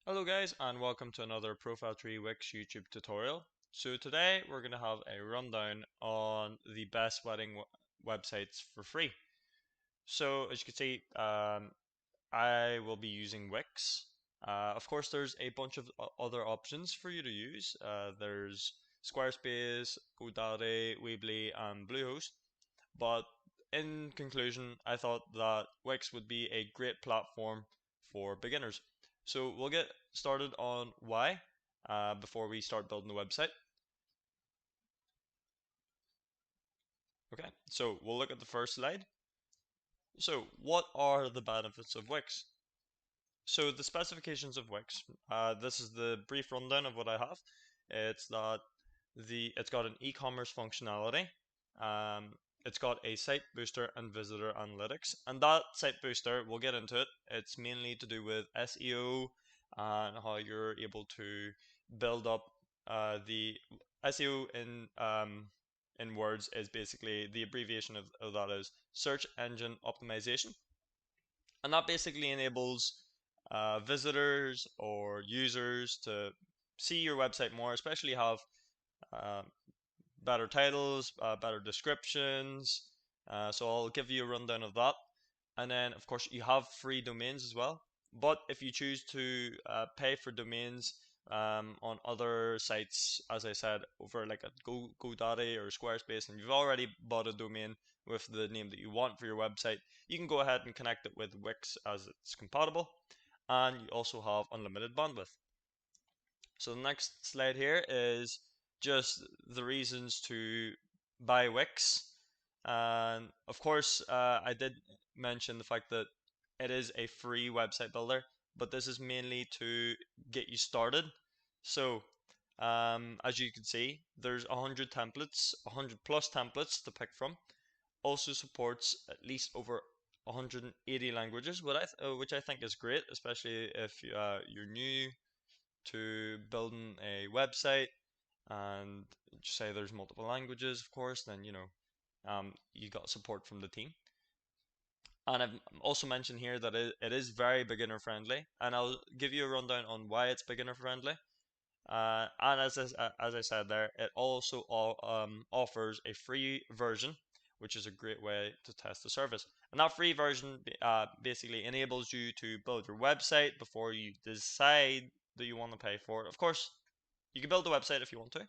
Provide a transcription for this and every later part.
Hello guys and welcome to another ProfileTree Wix YouTube tutorial. So today we're going to have a rundown on the best wedding websites for free. So as you can see, I will be using Wix. Of course there's a bunch of other options for you to use. There's Squarespace, GoDaddy, Weebly and Bluehost. But in conclusion, I thought that Wix would be a great platform for beginners. So we'll get started on why before we start building the website. Okay, so we'll look at the first slide. So what are the benefits of Wix? So the specifications of Wix, this is the brief rundown of what I have. It's that it's got an e-commerce functionality. Um, it's got a site booster and visitor analytics, and that site booster, we'll get into it. It's mainly to do with SEO and how you're able to build up the SEO in words is basically the abbreviation of that is search engine optimization, and that basically enables visitors or users to see your website more, especially have uh, better titles, better descriptions. So I'll give you a rundown of that. And then, of course, you have free domains as well. But if you choose to pay for domains on other sites, as I said, over like at GoDaddy or Squarespace, and you've already bought a domain with the name that you want for your website, you can go ahead and connect it with Wix as it's compatible. And you also have unlimited bandwidth. So the next slide here is just the reasons to buy Wix. And of course, I did mention the fact that it is a free website builder, but this is mainly to get you started. So, as you can see, there's 100 templates, 100 plus templates to pick from. Also supports at least over 180 languages, which I think is great, especially if you're new to building a website and say there's multiple languages, of course, then you got support from the team. And I've also mentioned here that it is very beginner friendly, and I'll give you a rundown on why it's beginner friendly. And as I said there, it also offers a free version, which is a great way to test the service. And that free version basically enables you to build your website before you decide that you want to pay for it. Of course, you can build a website if you want to,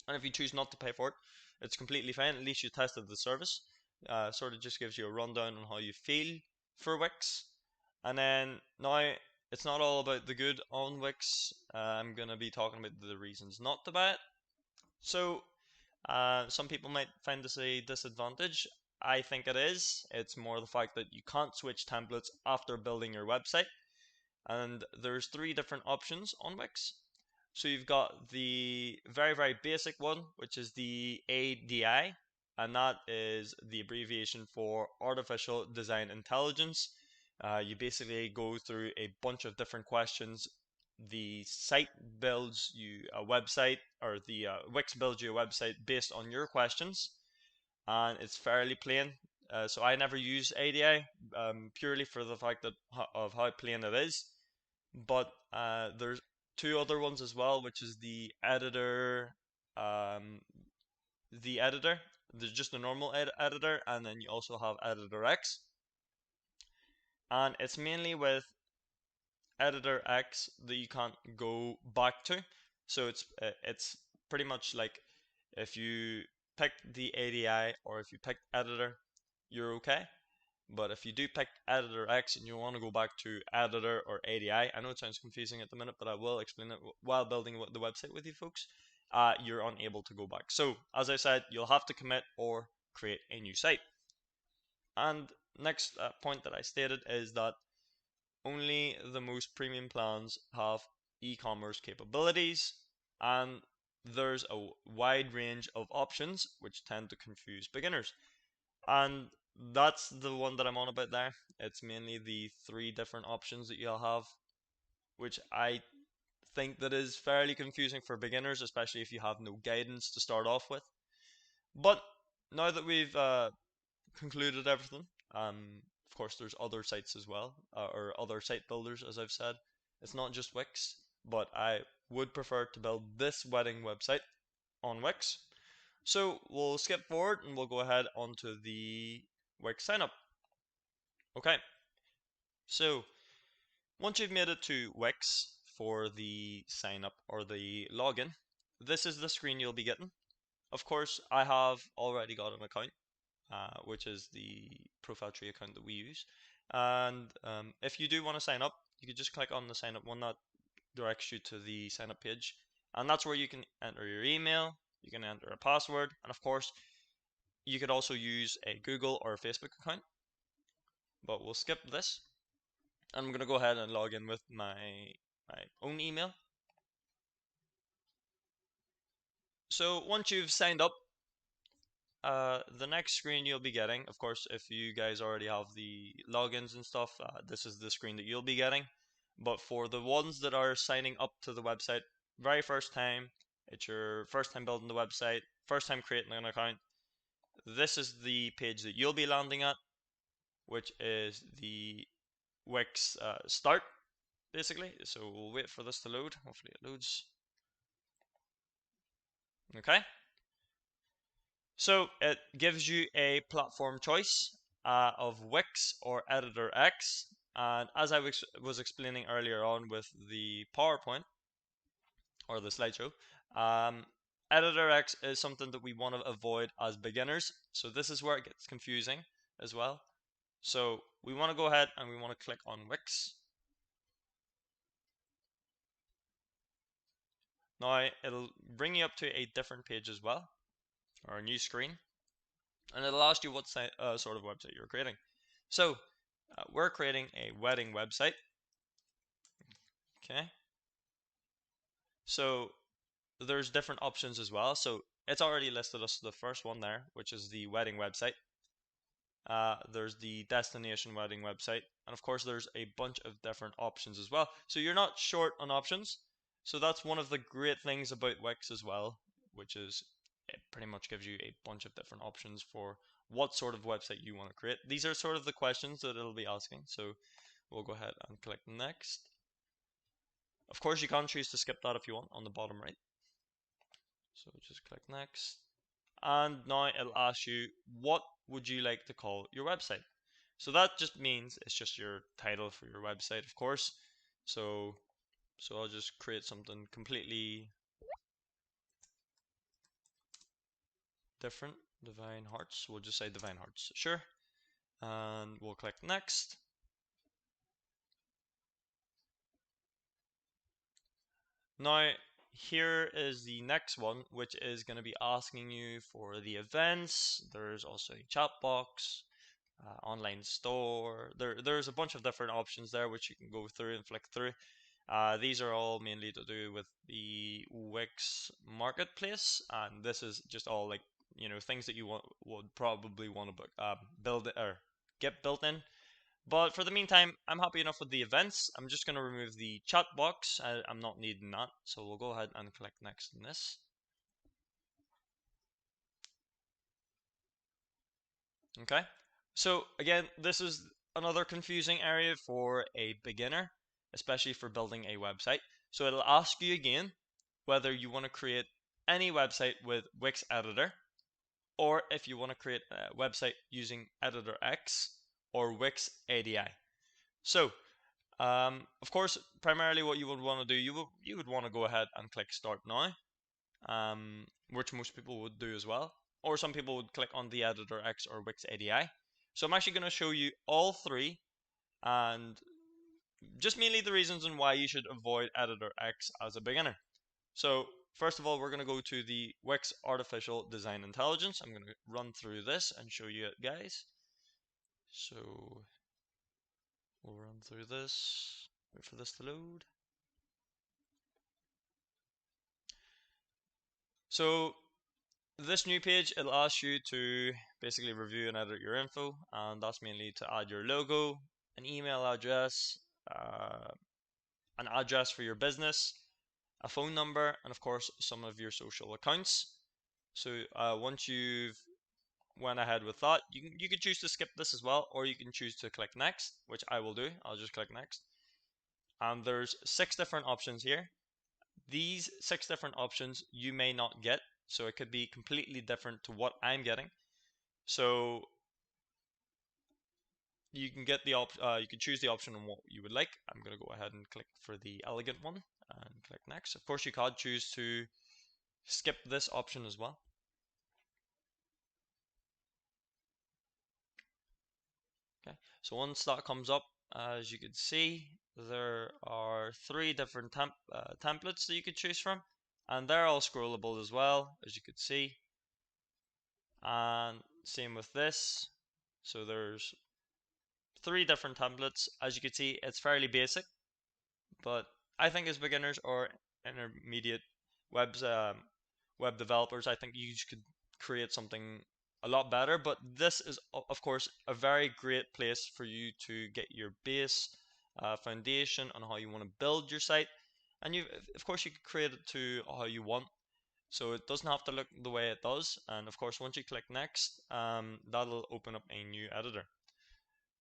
and if you choose not to pay for it, it's completely fine. At least you tested the service. Sort of just gives you a rundown on how you feel for Wix. And then now it's not all about the good on Wix. I'm gonna be talking about the reasons not to buy it. So some people might find this a disadvantage. I think it is. It's more the fact that you can't switch templates after building your website. And there's three different options on Wix. So you've got the very, very basic one, which is the ADI, and that is the abbreviation for Artificial Design Intelligence. You basically go through a bunch of different questions. The site builds you a website, or the Wix builds you a website based on your questions, and it's fairly plain. So I never use ADI purely for the fact of how plain it is. But there's two other ones as well, which is um, the editor. There's just a normal editor, and then you also have Editor X. And it's mainly with Editor X that you can't go back to. So it's pretty much like if you pick the ADI or if you pick Editor, you're okay. But if you do pick Editor X and you want to go back to Editor or ADI, I know it sounds confusing at the minute, but I will explain it while building the website with you folks. You're unable to go back. So, as I said, you'll have to commit or create a new site. And next point that I stated is that only the most premium plans have e-commerce capabilities, and there's a wide range of options which tend to confuse beginners. And that's the one that I'm on about there. It's mainly the three different options that you'll have, which I think that is fairly confusing for beginners, especially if you have no guidance to start off with. But now that we've concluded everything, of course there's other sites as well, or other site builders, as I've said. It's not just Wix, but I would prefer to build this wedding website on Wix. So we'll skip forward and we'll go ahead onto the Wix signup. Okay, so once you've made it to Wix for the sign up or the login, this is the screen you'll be getting. Of course, I have already got an account, which is the ProfileTree account that we use. And if you do want to sign up, you can just click on the sign up one that directs you to the sign up page. And that's where you can enter your email, you can enter a password, and of course, you could also use a Google or a Facebook account. But we'll skip this. I'm going to go ahead and log in with my own email. So once you've signed up, the next screen you'll be getting, of course, if you guys already have the logins and stuff, this is the screen that you'll be getting. But for the ones that are signing up to the website, very first time, it's your first time building the website, first time creating an account, this is the page that you'll be landing at, which is the Wix start, basically. So we'll wait for this to load. Hopefully it loads. Okay. So it gives you a platform choice of Wix or Editor X. And as I was explaining earlier on with the PowerPoint or the slideshow, Editor X is something that we want to avoid as beginners. So this is where it gets confusing as well. So we want to go ahead and we want to click on Wix. Now it'll bring you up to a different page as well, or a new screen, and it'll ask you what sort of website you're creating. So we're creating a wedding website. Okay. So there's different options as well. So it's already listed us the first one there, which is the wedding website. There's the destination wedding website, and of course there's a bunch of different options as well. So you're not short on options. So that's one of the great things about Wix as well, which is it pretty much gives you a bunch of different options for what sort of website you want to create. These are sort of the questions that it'll be asking. So we'll go ahead and click next. Of course, you can choose to skip that if you want on the bottom right. So just click next. And now it'll ask you, what would you like to call your website? So that just means it's just your title for your website, of course. So I'll just create something completely different. Divine Hearts. We'll just say Divine Hearts. Sure. And we'll click next. Now, here is the next one, which is going to be asking you for the events. There's also a chat box, online store. There's a bunch of different options there which you can go through and flick through. These are all mainly to do with the Wix marketplace, and this is just all like things that you would probably want to build or get built in. But for the meantime, I'm happy enough with the events. I'm just going to remove the chat box. I'm not needing that. So we'll go ahead and click next on this. Okay. So again, this is another confusing area for a beginner, especially for building a website. So it'll ask you again whether you want to create any website with Wix Editor, or if you want to create a website using Editor X or Wix ADI. So of course, primarily what you would want to do, you would want to go ahead and click Start Now, which most people would do as well. Or some people would click on the Editor X or Wix ADI. So I'm actually going to show you all three, and just mainly the reasons on why you should avoid Editor X as a beginner. So first of all, we're going to go to the Wix Artificial Design Intelligence. I'm going to run through this and show you it, guys. So we'll run through this. Wait for this to load. So this new page, it'll ask you to basically review and edit your info, and that's mainly to add your logo, an email address, an address for your business, a phone number, and of course some of your social accounts. So once you've went ahead with that, you can choose to skip this as well, or you can choose to click next, which I will do. I'll just click next. and there's 6 different options here. These 6 different options you may not get, so it could be completely different to what I'm getting. So you can get the you can choose the option on what you would like. I'm going to go ahead and click for the elegant one and click next. Of course, you could choose to skip this option as well. Okay, so once that comes up, as you can see, there are 3 different templates that you could choose from, and they're all scrollable as well, as you could see. And same with this. So there's 3 different templates. As you can see, it's fairly basic, but I think as beginners or intermediate web developers, I think you could create something a lot better. But this is, of course, a very great place for you to get your base foundation on how you want to build your site. And of course, you can create it to how you want. So it doesn't have to look the way it does. And of course, once you click next, that'll open up a new editor.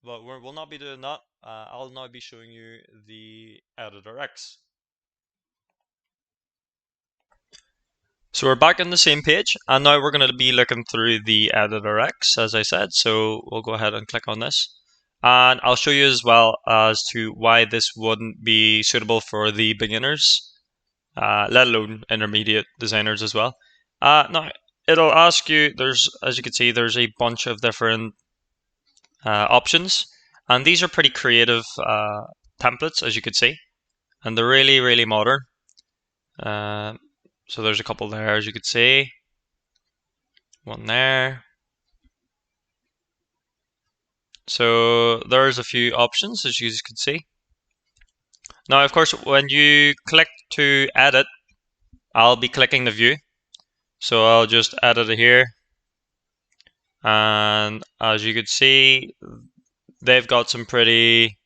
But we'll not be doing that. I'll now be showing you the editor X. So we're back on the same page, and now we're going to be looking through the editor X, as I said. So we'll go ahead and click on this. And I'll show you as well as to why this wouldn't be suitable for the beginners, let alone intermediate designers as well. Now, it'll ask you, as you can see, there's a bunch of different options, and these are pretty creative templates, as you can see, and they're really, really modern. So there's a couple there, as you can see, one there. So there's a few options, as you can see. Now, of course, when you click to edit, I'll be clicking the view. So I'll just edit it here. And as you can see, they've got some pretty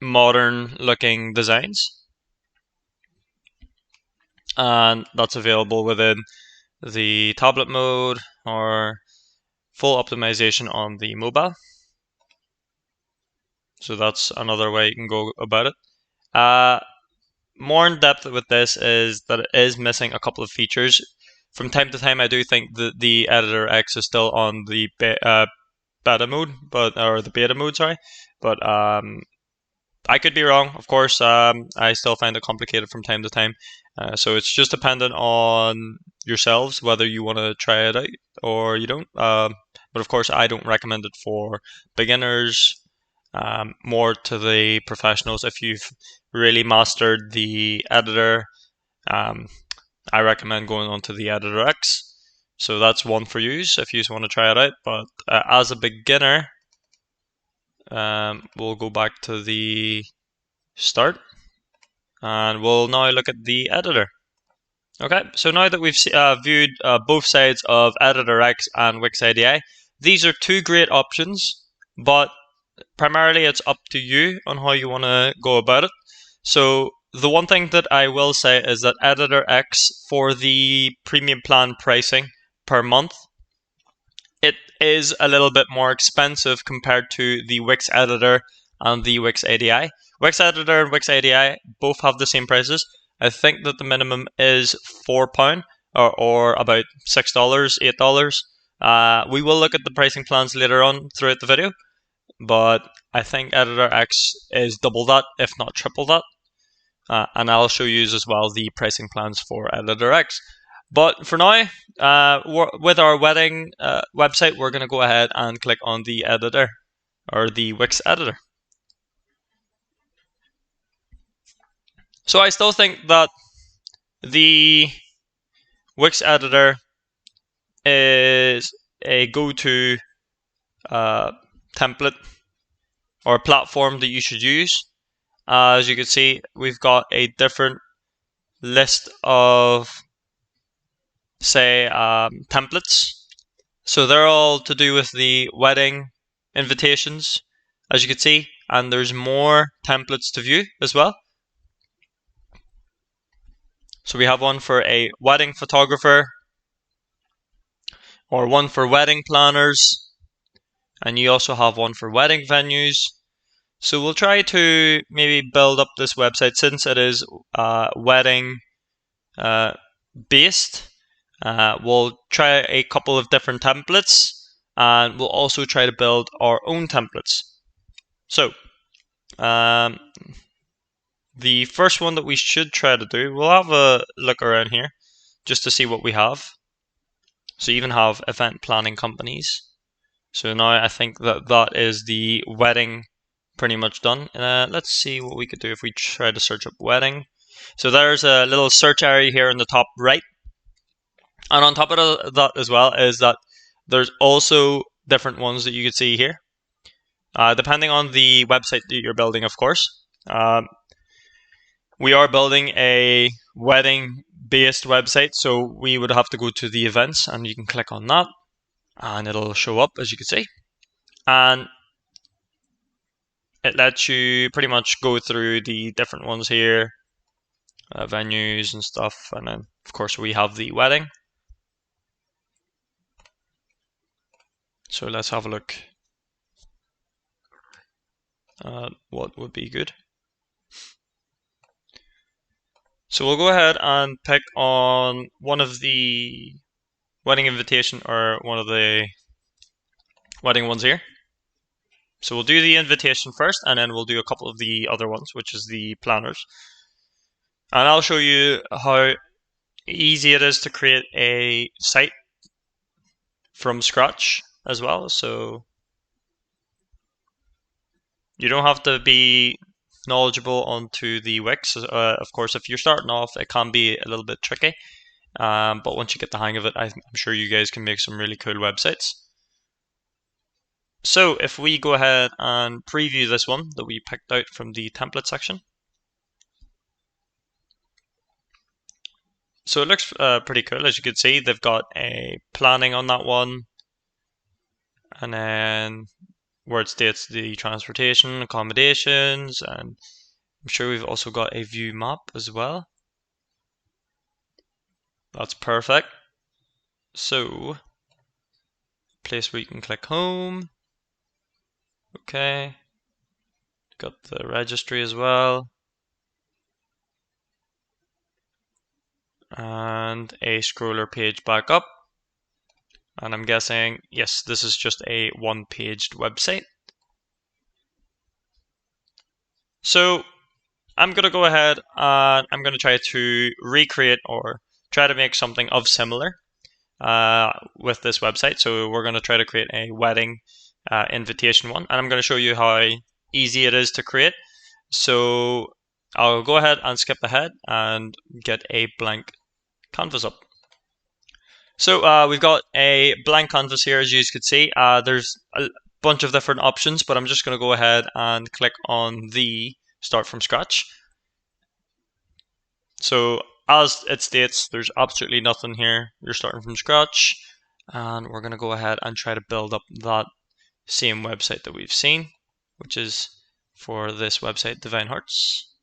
modern looking designs. And that's available within the tablet mode or full optimization on the mobile. So that's another way you can go about it. More in depth with this is that it is missing a couple of features. From time to time, I do think that the editor X is still on the beta mode, or the beta mode, sorry. But I could be wrong, of course. I still find it complicated from time to time. So it's just dependent on yourselves whether you want to try it out or you don't. But of course, I don't recommend it for beginners. More to the professionals. If you've really mastered the editor, I recommend going on to the editor X. So that's one for you if you want to try it out. But as a beginner, we'll go back to the start, and we'll now look at the editor. Okay, so now that we've viewed both sides of Editor X and Wix IDE, these are 2 great options, but primarily it's up to you on how you want to go about it. So the one thing that I will say is that Editor X, for the premium plan pricing per month, it is a little bit more expensive compared to the Wix Editor and the Wix ADI. Wix Editor and Wix ADI both have the same prices. I think that the minimum is £4 or about $6, $8. We will look at the pricing plans later on throughout the video, but I think Editor X is double that, if not triple that. And I'll show you as well the pricing plans for Editor X. But for now, with our wedding website, we're going to go ahead and click on the editor, or the Wix editor. So I still think that the Wix editor is a go-to template or platform that you should use. As you can see, we've got a different list of, say, templates. So they're all to do with the wedding invitations, as you can see, and there's more templates to view as well. So we have one for a wedding photographer, or one for wedding planners, and you also have one for wedding venues. So we'll try to maybe build up this website since it is wedding based. We'll try a couple of different templates, and we'll also try to build our own templates. So um, the first one that we should try to do, we'll have a look around here just to see what we have. So you even have event planning companies. So now I think that that is the wedding pretty much done. Let's see what we could do if we try to search up wedding. So there's a little search area here in the top right. And on top of that as well is that there's also different ones that you could see here. Depending on the website that you're building, of course. We are building a wedding based website, so we would have to go to the events and you can click on that and it'll show up, as you can see. And it lets you pretty much go through the different ones here, venues and stuff. And then, of course, we have the wedding. So let's have a look at what would be good. So we'll go ahead and pick on one of the wedding invitation or one of the wedding ones here. So we'll do the invitation first, and then we'll do a couple of the other ones, which is the planners. And I'll show you how easy it is to create a site from scratch as well. So you don't have to be knowledgeable onto the Wix. Of course, if you're starting off, it can be a little bit tricky. But once you get the hang of it, I'm sure you guys can make some really cool websites. So if we go ahead and preview this one that we picked out from the template section. So it looks pretty cool. As you can see, they've got a planning on that one. And then where it states the transportation, accommodations, and I'm sure we've also got a view map as well. That's perfect. So, place where you can click home. Okay. Got the registry as well. And a scroller page back up. And I'm guessing, yes, this is just a one-paged website. So I'm going to go ahead and I'm going to try to recreate or try to make something of similar with this website. So we're going to try to create a wedding invitation one, and I'm going to show you how easy it is to create. So I'll go ahead and skip ahead and get a blank canvas up. So we've got a blank canvas here, as you can see. There's a bunch of different options, but I'm just going to go ahead and click on the start from scratch. So as it states, there's absolutely nothing here. You're starting from scratch, and we're going to go ahead and try to build up that same website that we've seen, which is for this website, Divine Hearts.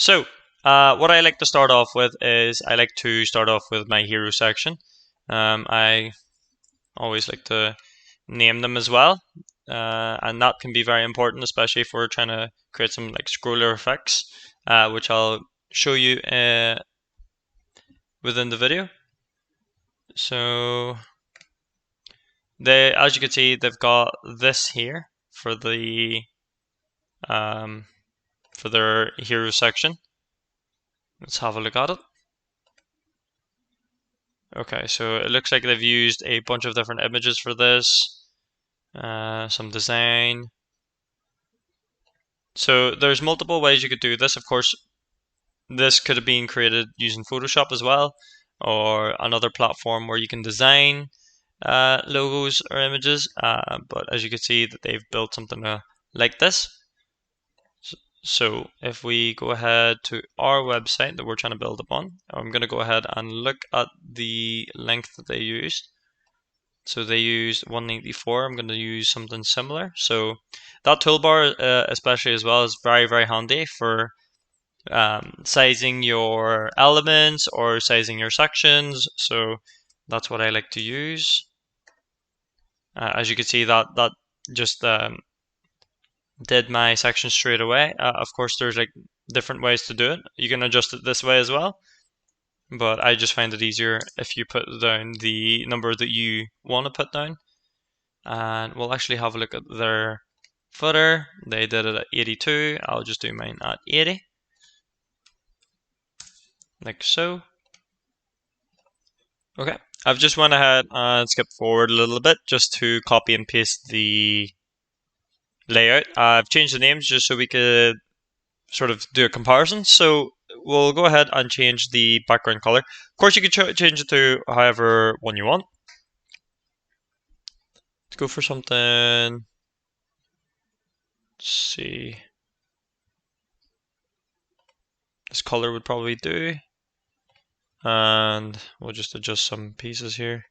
So what I like to start off with is I like to start off with my hero section. I always like to name them as well, and that can be very important, especially if we're trying to create some like scroller effects, which I'll show you within the video. So as you can see, they've got this here for the for their hero section. Let's have a look at it. Okay, so it looks like they've used a bunch of different images for this, some design. So there's multiple ways you could do this. Of course, this could have been created using Photoshop as well, or another platform where you can design logos or images. But as you can see, that they've built something like this. So if we go ahead to our website that we're trying to build upon, I'm going to go ahead and look at the length that they used. So they used 194. I'm going to use something similar. So that toolbar, especially as well, is very, very handy for sizing your elements or sizing your sections. So that's what I like to use. As you can see, that just did my section straight away. Of course, there's like different ways to do it. You can adjust it this way as well, but I just find it easier if you put down the number that you want to put down. And we'll actually have a look at their footer. They did it at 82. I'll just do mine at 80, like so. Okay, I've just went ahead and skipped forward a little bit just to copy and paste the layout. I've changed the names just so we could sort of do a comparison. So we'll go ahead and change the background color. Of course, you can change it to however one you want. Let's go for something. Let's see. This color would probably do. And we'll just adjust some pieces here.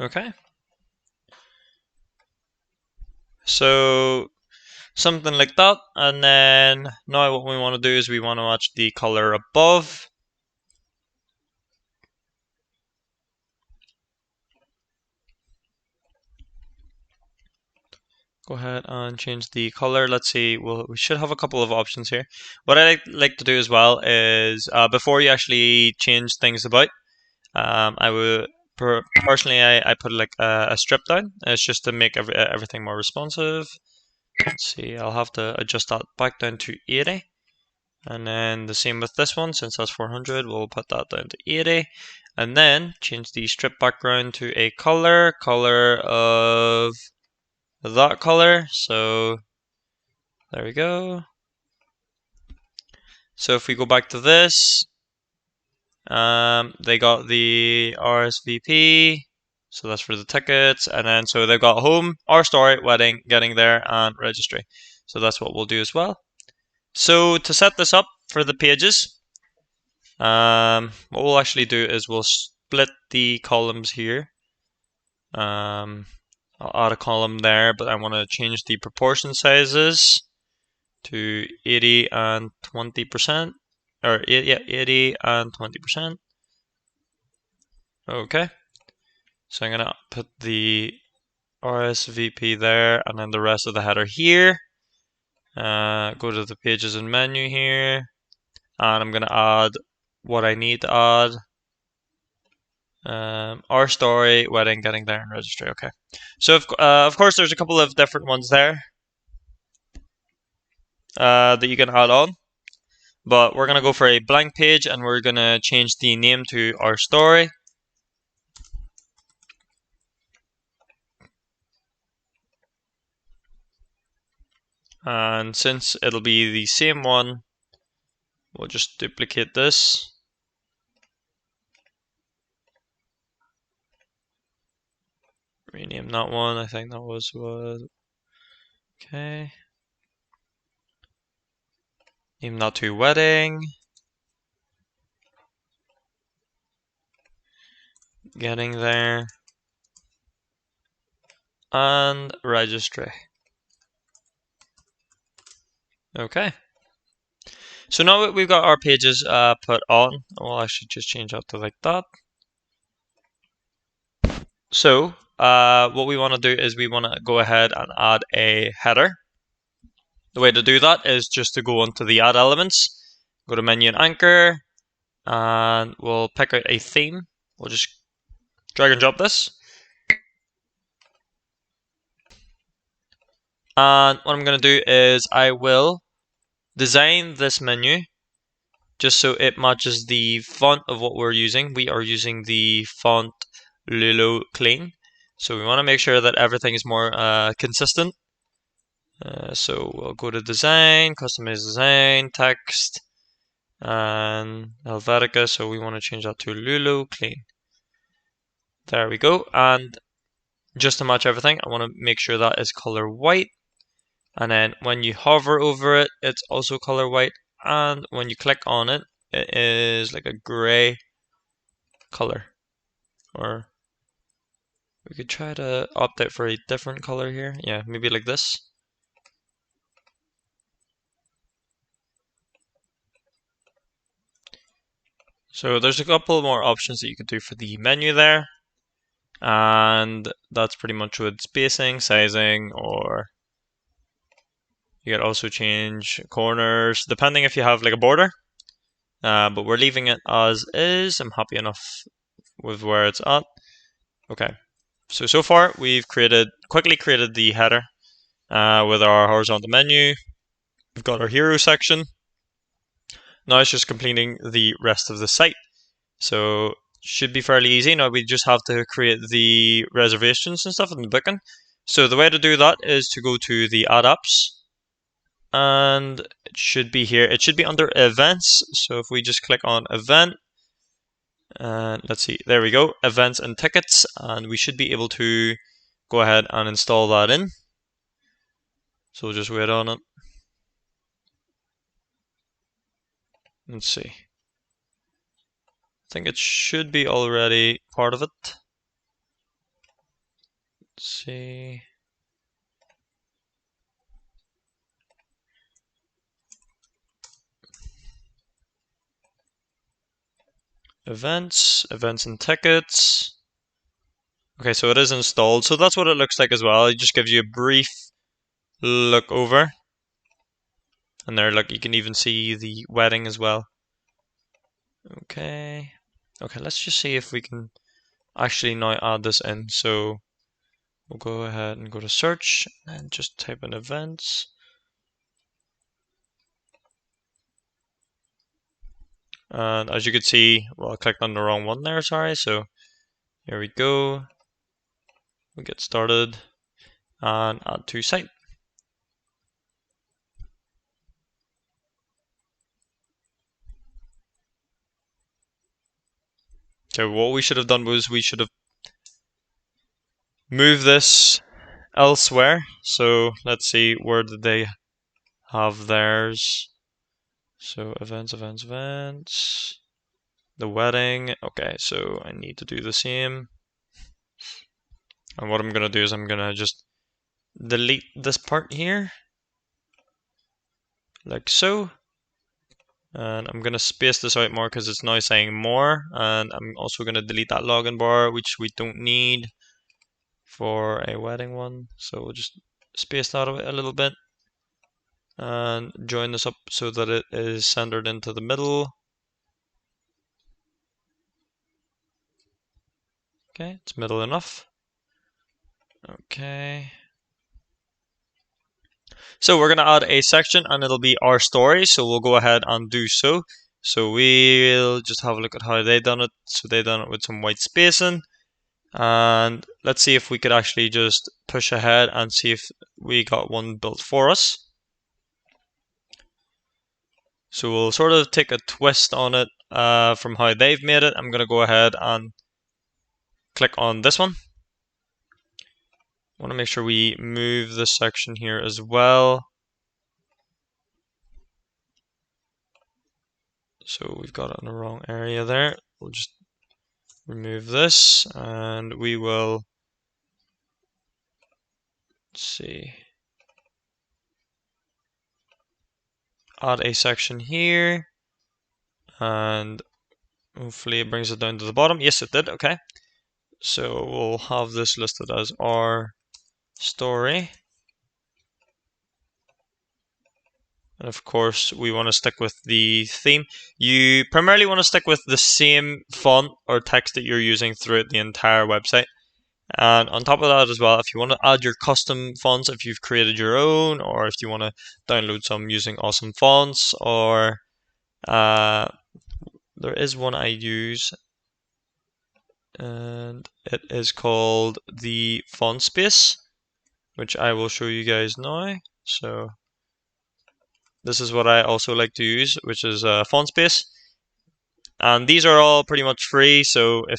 Okay. So something like that, and then now what we want to do is we want to match the color above. Go ahead and change the color. Let's see, we should have a couple of options here. What I like to do as well is before you actually change things about, I would personally I put like a strip down. It's just to make everything more responsive. Let's see, I'll have to adjust that back down to 80. And then the same with this one, since that's 400, we'll put that down to 80. And then change the strip background to a color of that color. So there we go. So if we go back to this, they got the RSVP. So that's for the tickets. And then so they've got home, our story, wedding, getting there, and registry. So that's what we'll do as well. So to set this up for the pages, what we'll actually do is we'll split the columns here. I'll add a column there, but I want to change the proportion sizes to 80 and 20%, or yeah, 80 and 20%. Okay, so I'm gonna put the RSVP there, and then the rest of the header here. Go to the pages and menu here, and I'm gonna add what I need to add. Our story, wedding, getting there, and registry. Okay, so of course there's a couple of different ones there that you can add on, but we're gonna go for a blank page, and we're gonna change the name to our story. And since it'll be the same one, we'll just duplicate this. Rename that one. I think that was what. Okay. Name that to wedding. Getting there. And registry. Okay. So now that we've got our pages put on, we'll actually just change that to like that. So what we want to do is we want to go ahead and add a header. The way to do that is just to go onto the add elements, go to menu and anchor, and we'll pick out a theme. We'll just drag and drop this. And what I'm going to do is I will design this menu just so it matches the font of what we're using. We are using the font Lulu Clean. So we want to make sure that everything is more consistent. So we'll go to design, customize design, text, and Helvetica. So we want to change that to Lulu Clean. There we go. And just to match everything, I want to make sure that is color white. And then when you hover over it, it's also color white. And when you click on it, it is like a gray color, or we could try to opt out for a different color here. Yeah, maybe like this. So there's a couple more options that you could do for the menu there. And that's pretty much with spacing, sizing, or you could also change corners, depending if you have like a border. But we're leaving it as is. I'm happy enough with where it's at. Okay. So far we've quickly created the header with our horizontal menu. We've got our hero section. Now it's just completing the rest of the site. So should be fairly easy. Now we just have to create the reservations and stuff in the booking. So the way to do that is to go to the add apps, and it should be here. It should be under events. So if we just click on event, and let's see, there we go, events and tickets, and we should be able to go ahead and install that in. So we'll just wait on it. Let's see. I think it should be already part of it. Let's see. Events and tickets. Okay, so it is installed. So that's what it looks like as well. It just gives you a brief look over. And there, look, you can even see the wedding as well. Okay. Okay, let's just see if we can actually now add this in. So we'll go ahead and go to search and just type in events. And as you can see, well, I clicked on the wrong one there, sorry. So here we go. We get started and add to site. So what we should have done was we should have moved this elsewhere. So let's see, where did they have theirs? So events. The wedding. Okay, so I need to do the same. And what I'm gonna do is I'm gonna just delete this part here, like so. And I'm gonna space this out more because it's now saying more. And I'm also gonna delete that login bar, which we don't need for a wedding one. So we'll just space that out a little bit and join this up so that it is centered into the middle. Okay, it's middle enough. Okay. So we're going to add a section and it'll be our story. So we'll go ahead and do so. So we'll just have a look at how they done it. So they done it with some white spacing. And let's see if we could actually just push ahead and see if we got one built for us. So we'll sort of take a twist on it from how they've made it. I'm going to go ahead and click on this one. I want to make sure we move this section here as well. So we've got it in the wrong area there. We'll just remove this and we will, let's see, add a section here and hopefully it brings it down to the bottom. Yes, it did. Okay. So we'll have this listed as our story. And of course, we want to stick with the theme. You primarily want to stick with the same font or text that you're using throughout the entire website. And on top of that as well, if you want to add your custom fonts, if you've created your own, or if you want to download some using awesome fonts, or there is one I use, and it is called the Font Space, which I will show you guys now. So this is what I also like to use, which is Font Space. And these are all pretty much free, so I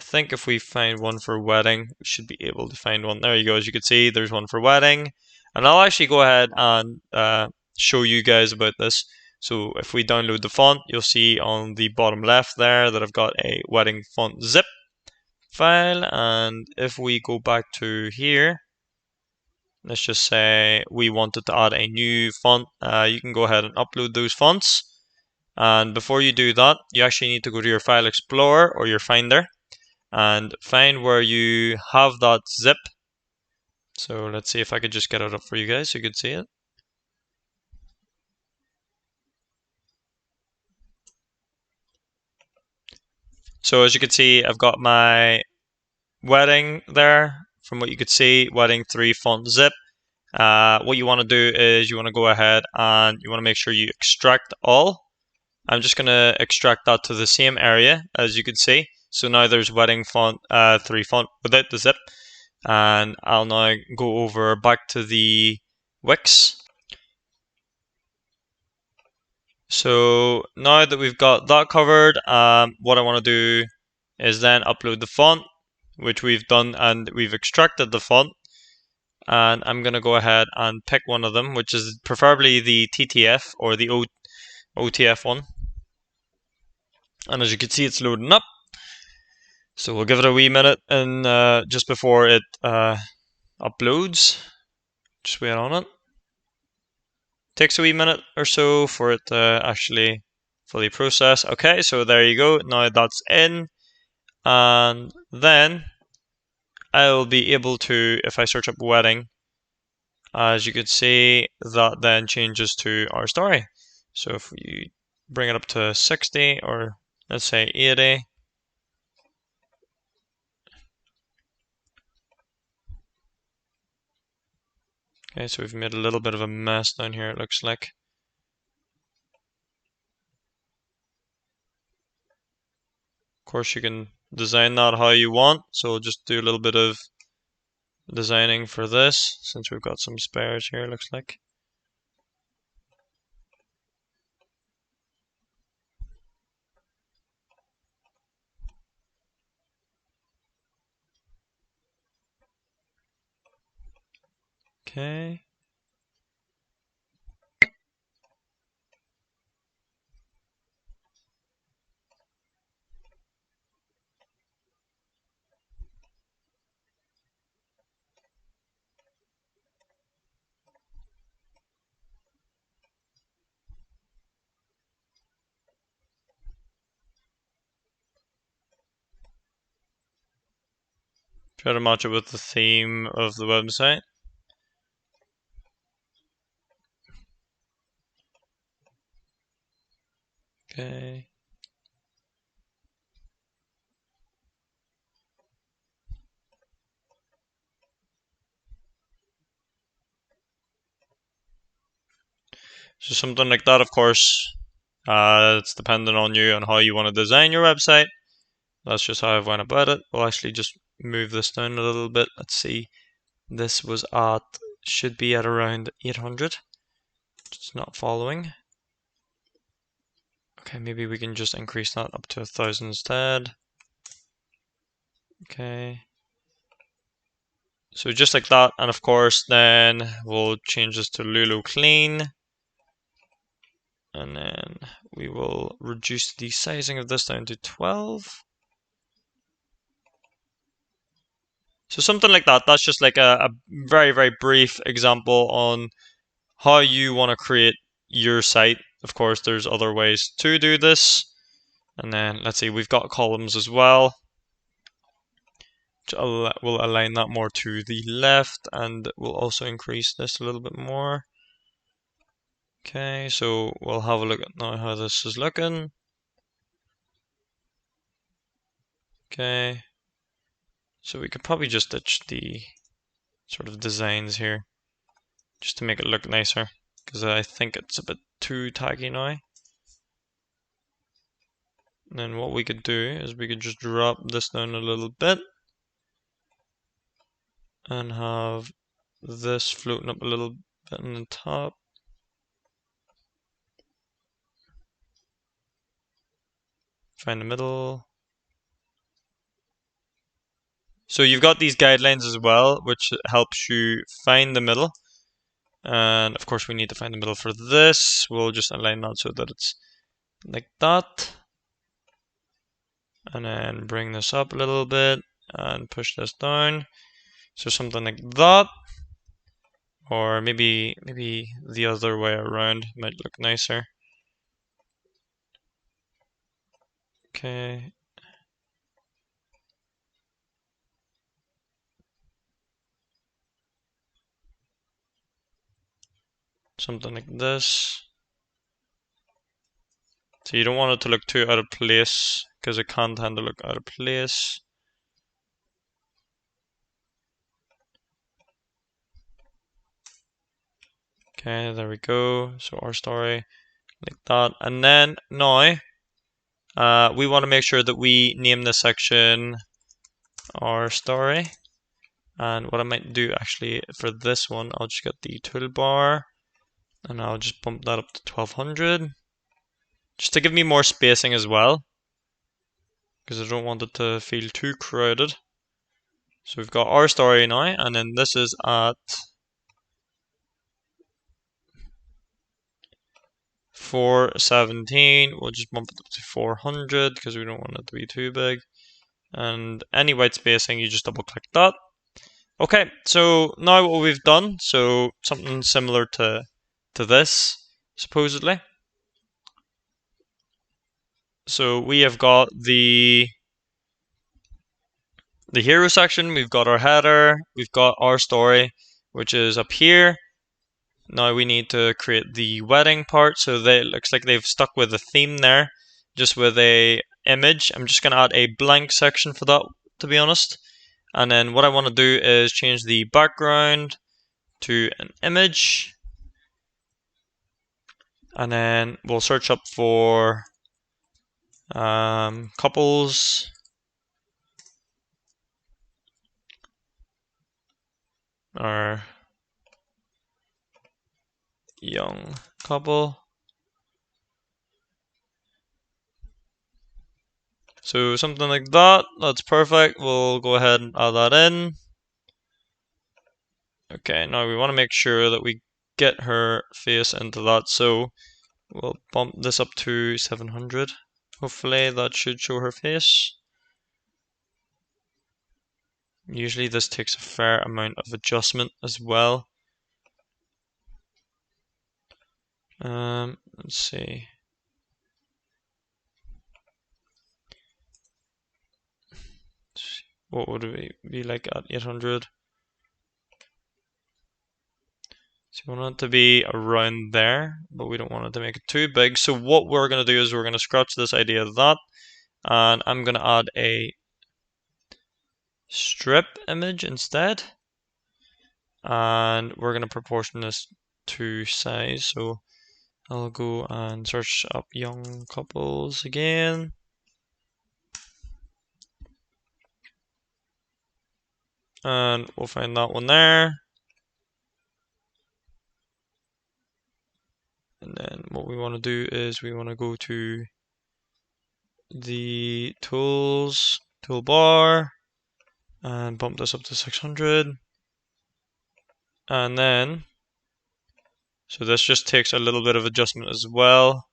think if we find one for wedding, we should be able to find one. There you go, as you can see, there's one for wedding. And I'll actually go ahead and show you guys about this. So if we download the font, you'll see on the bottom left there that I've got a wedding font zip file. And if we go back to here, let's just say we wanted to add a new font, you can go ahead and upload those fonts. And before you do that, you actually need to go to your File Explorer or your Finder and find where you have that zip. So let's see if I could just get it up for you guys so you could see it. So as you can see, I've got my wedding there. From what you could see, wedding 3 font zip. What you want to do is you want to go ahead and you want to make sure you extract all. I'm just going to extract that to the same area as you can see. So now there's wedding font 3 font without the zip. And I'll now go over back to the Wix. So now that we've got that covered, what I want to do is then upload the font, which we've done, and we've extracted the font. And I'm going to go ahead and pick one of them, which is preferably the TTF or the OTF one. And as you can see, it's loading up. So we'll give it a wee minute and just before it uploads. Just wait on it. Takes a wee minute or so for it to actually fully process. Okay, so there you go. Now that's in. And then I'll be able to, if I search up wedding, as you could see, that then changes to our story. So if you bring it up to 60 or let's say 80. Okay, so we've made a little bit of a mess down here, it looks like. Of course, you can design that how you want, so we'll just do a little bit of designing for this, since we've got some spares here, looks like. Okay. Try to match it with the theme of the website. Okay. So something like that, of course, it's dependent on you and how you want to design your website. That's just how I've went about it. We'll actually just move this down a little bit. Let's see. This was at, should be at around 800. It's not following. Okay, maybe we can just increase that up to 1,000 instead. Okay. So just like that, and of course then we'll change this to Lulu Clean. And then we will reduce the sizing of this down to 12. So something like that. That's just like a very, very brief example on how you want to create your site. Of course, there's other ways to do this. And then let's see, we've got columns as well. We'll align that more to the left, and we'll also increase this a little bit more. Okay, so we'll have a look at now how this is looking. Okay, so we could probably just ditch the sort of designs here just to make it look nicer, because I think it's a bit too taggy now. And then what we could do is we could just drop this down a little bit and have this floating up a little bit on the top. Find the middle. So you've got these guidelines as well, which helps you find the middle. And of course we need to find the middle for this. We'll just align that so that it's like that. And then bring this up a little bit and push this down. So something like that. Or maybe the other way around might look nicer. Okay. Something like this. So you don't want it to look too out of place because it can tend to look out of place. Okay, there we go. So our story like that. And then now we want to make sure that we name this section our story. And what I might do actually for this one, I'll just get the toolbar and I'll just bump that up to 1200 just to give me more spacing as well, because I don't want it to feel too crowded. So we've got our story now, and then this is at 417. We'll just bump it up to 400 because we don't want it to be too big. And any white spacing, you just double click that. Okay, so now what we've done, so something similar to this, supposedly. So we have got the hero section, we've got our header, we've got our story, which is up here. Now we need to create the wedding part, so it looks like they've stuck with a theme there, just with a image. I'm just going to add a blank section for that, to be honest. And then what I want to do is change the background to an image. And then we'll search up for couples. Or young couple. So something like that, that's perfect. We'll go ahead and add that in. Okay, now we want to make sure that we get her face into that, so we'll bump this up to 700. Hopefully that should show her face. Usually this takes a fair amount of adjustment as well. Let's see. What would it be like at 800? So we want it to be around there, but we don't want it to make it too big. So what we're going to do is we're going to scratch this idea of that, and I'm going to add a strip image instead. And we're going to proportion this to size. So I'll go and search up young couples again. And we'll find that one there. And then what we want to do is we want to go to the tools, toolbar, and bump this up to 600. And then, so this just takes a little bit of adjustment as well.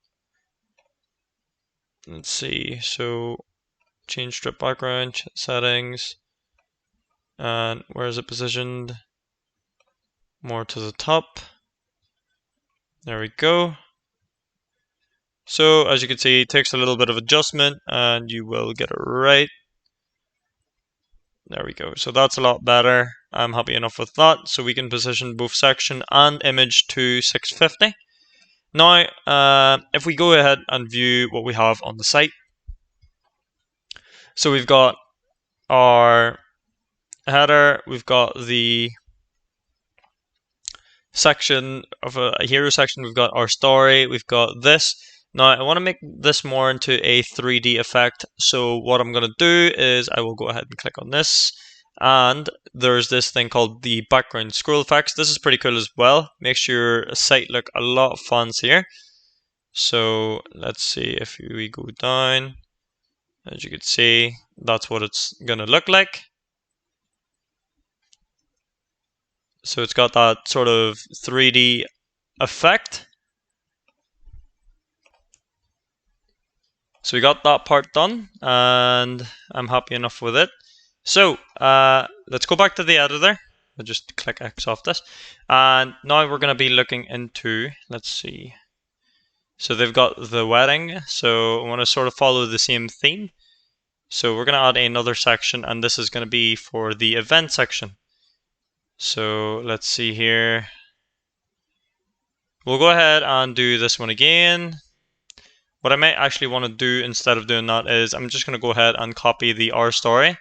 Let's see, so change strip background settings. And where is it positioned? More to the top. There we go. So as you can see, it takes a little bit of adjustment and you will get it right. There we go. So that's a lot better. I'm happy enough with that. So we can position both section and image to 650. Now, if we go ahead and view what we have on the site. So we've got our header, we've got the section of a hero section, we've got our story, we've got this. Now I want to make this more into a 3D effect, so what I'm going to do is I will go ahead and click on this, and there's this thing called the background scroll effects. This is pretty cool as well, makes your site look a lot fancier. So let's see, if we go down, as you can see, that's what it's going to look like. So it's got that sort of 3D effect. So we got that part done, and I'm happy enough with it. So let's go back to the editor. I'll just click X off this. And now we're going to be looking into, let's see. So they've got the wedding. So I want to sort of follow the same theme. So we're going to add another section, and this is going to be for the event section. So let's see here. We'll go ahead and do this one again. What I might actually want to do instead of doing that is I'm just going to go ahead and copy the R story,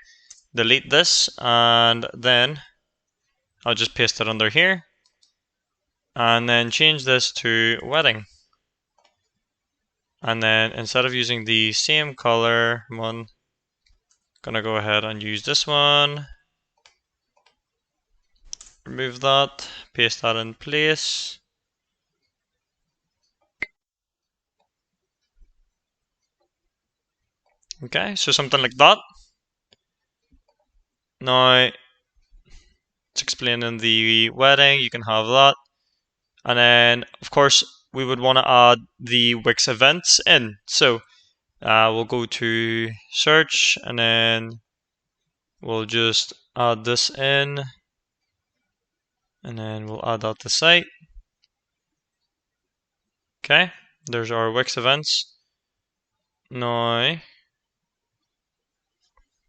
delete this, and then I'll just paste it under here. And then change this to wedding. And then instead of using the same color one, I'm gonna go ahead and use this one. Remove that, paste that in place. Okay, so something like that. Now, it's explaining the wedding, you can have that. And then, of course, we would want to add the Wix events in. So we'll go to search, and then we'll just add this in. And then we'll add that to site. Okay, there's our Wix events. Now,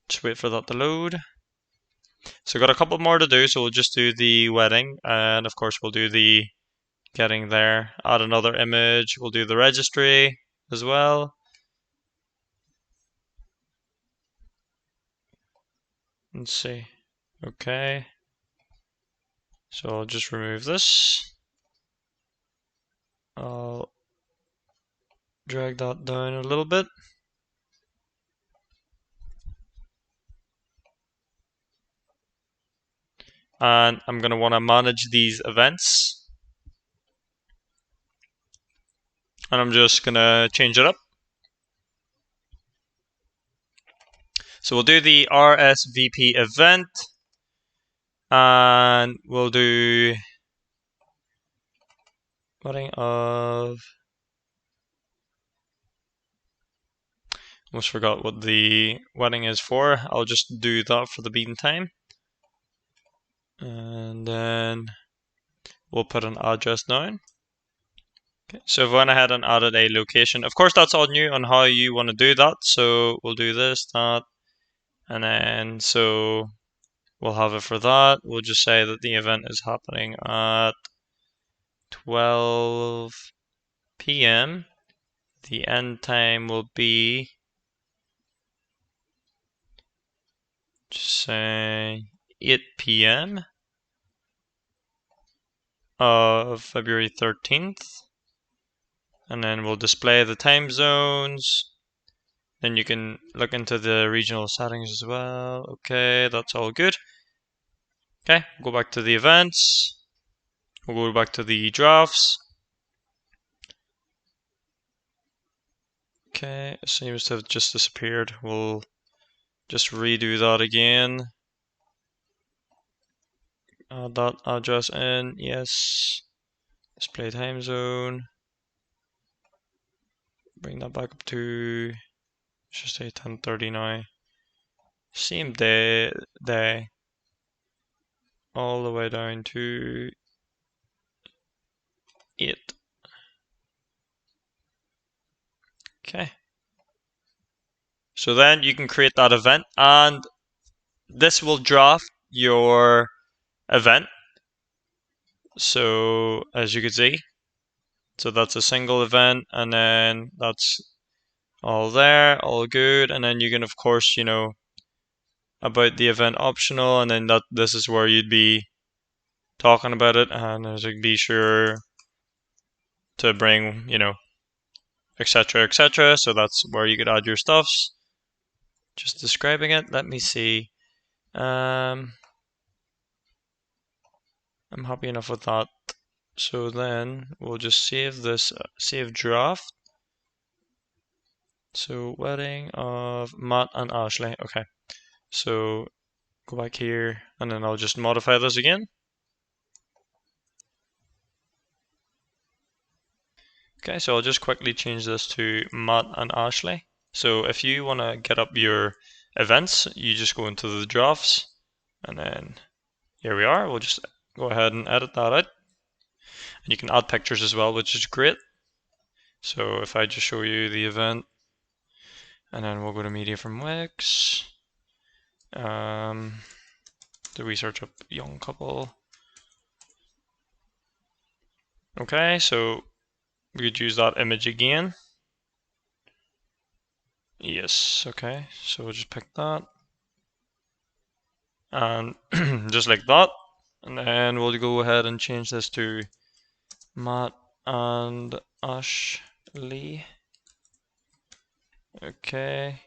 just wait for that to load. So got a couple more to do, so we'll just do the wedding, and of course we'll do the getting there. Add another image, we'll do the registry as well. Let's see. Okay. So I'll just remove this. I'll drag that down a little bit. And I'm going to want to manage these events. And I'm just going to change it up. So we'll do the RSVP event. And we'll do wedding of, almost forgot what the wedding is for. I'll just do that for the meantime. And then we'll put an address down. Okay, so I've went ahead and added a location. Of course, that's all new on how you want to do that. So we'll do this, that, and then so we'll have it for that. We'll just say that the event is happening at 12 p.m. The end time will be, just say 8 p.m. of February 13th. And then we'll display the time zones. Then you can look into the regional settings as well. Okay, that's all good. Okay, go back to the events. We'll go back to the drafts. Okay, it seems to have just disappeared. We'll just redo that again. Add that address in, yes. Display time zone. Bring that back up to, just say 10:30 now. Same day, all the way down to 8. Okay. So then you can create that event, and this will draft your event. So as you can see, so that's a single event, and then that's all there, all good. And then you can, of course, about the event optional, and then this is where you'd be talking about it, and as you be sure to bring, etc., etc. So that's where you could add your stuffs. Just describing it. Let me see. I'm happy enough with that. So then we'll just save this, save draft. So wedding of Matt and Ashley. Okay. So go back here, and then I'll just modify this again. Okay, so I'll just quickly change this to Matt and Ashley. So if you want to get up your events, you just go into the drafts, and then here we are. We'll just go ahead and edit that out. And you can add pictures as well, which is great. So if I just show you the event, and then we'll go to media from Wix. Do we search up young couple? Okay, so we could use that image again. Yes, okay, so we'll just pick that. And just like that. And then we'll go ahead and change this to Matt and Ashley. Okay.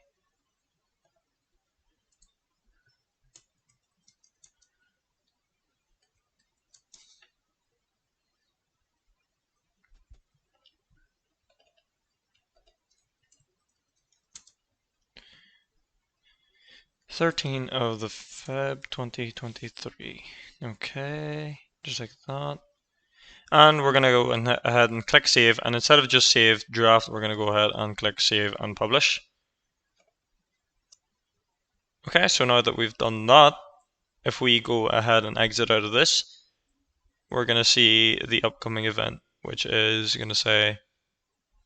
#13 of the Feb 2023. Okay, just like that. And we're gonna go ahead and click save, and instead of just save draft, we're gonna go ahead and click save and publish. Okay, so now that we've done that, if we go ahead and exit out of this, we're gonna see the upcoming event, which is gonna say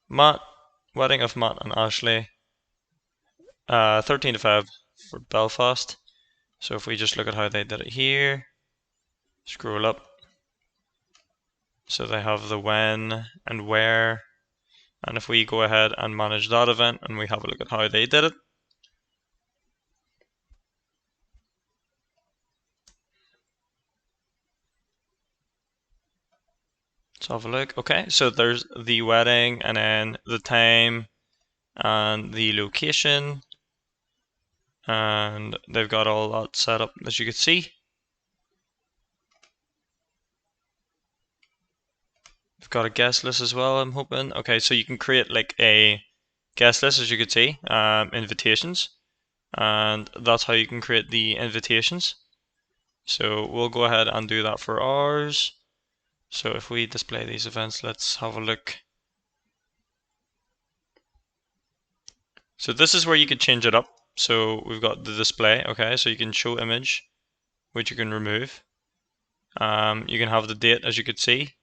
Matt, wedding of Matt and Ashley, 13 to 5 for Belfast. So if we just look at how they did it here, scroll up, so they have the when and where, and if we go ahead and manage that event and we have a look at how they did it, let's have a look. Okay, so there's the wedding and then the time and the location, and they've got all that set up as you can see. We've got a guest list as well, I'm hoping. Okay, so you can create like a guest list, as you can see, invitations, and that's how you can create the invitations. So we'll go ahead and do that for ours. So if we display these events, let's have a look. So this is where you could change it up. So we've got the display, okay, so you can show image, which you can remove. You can have the date, as you could see,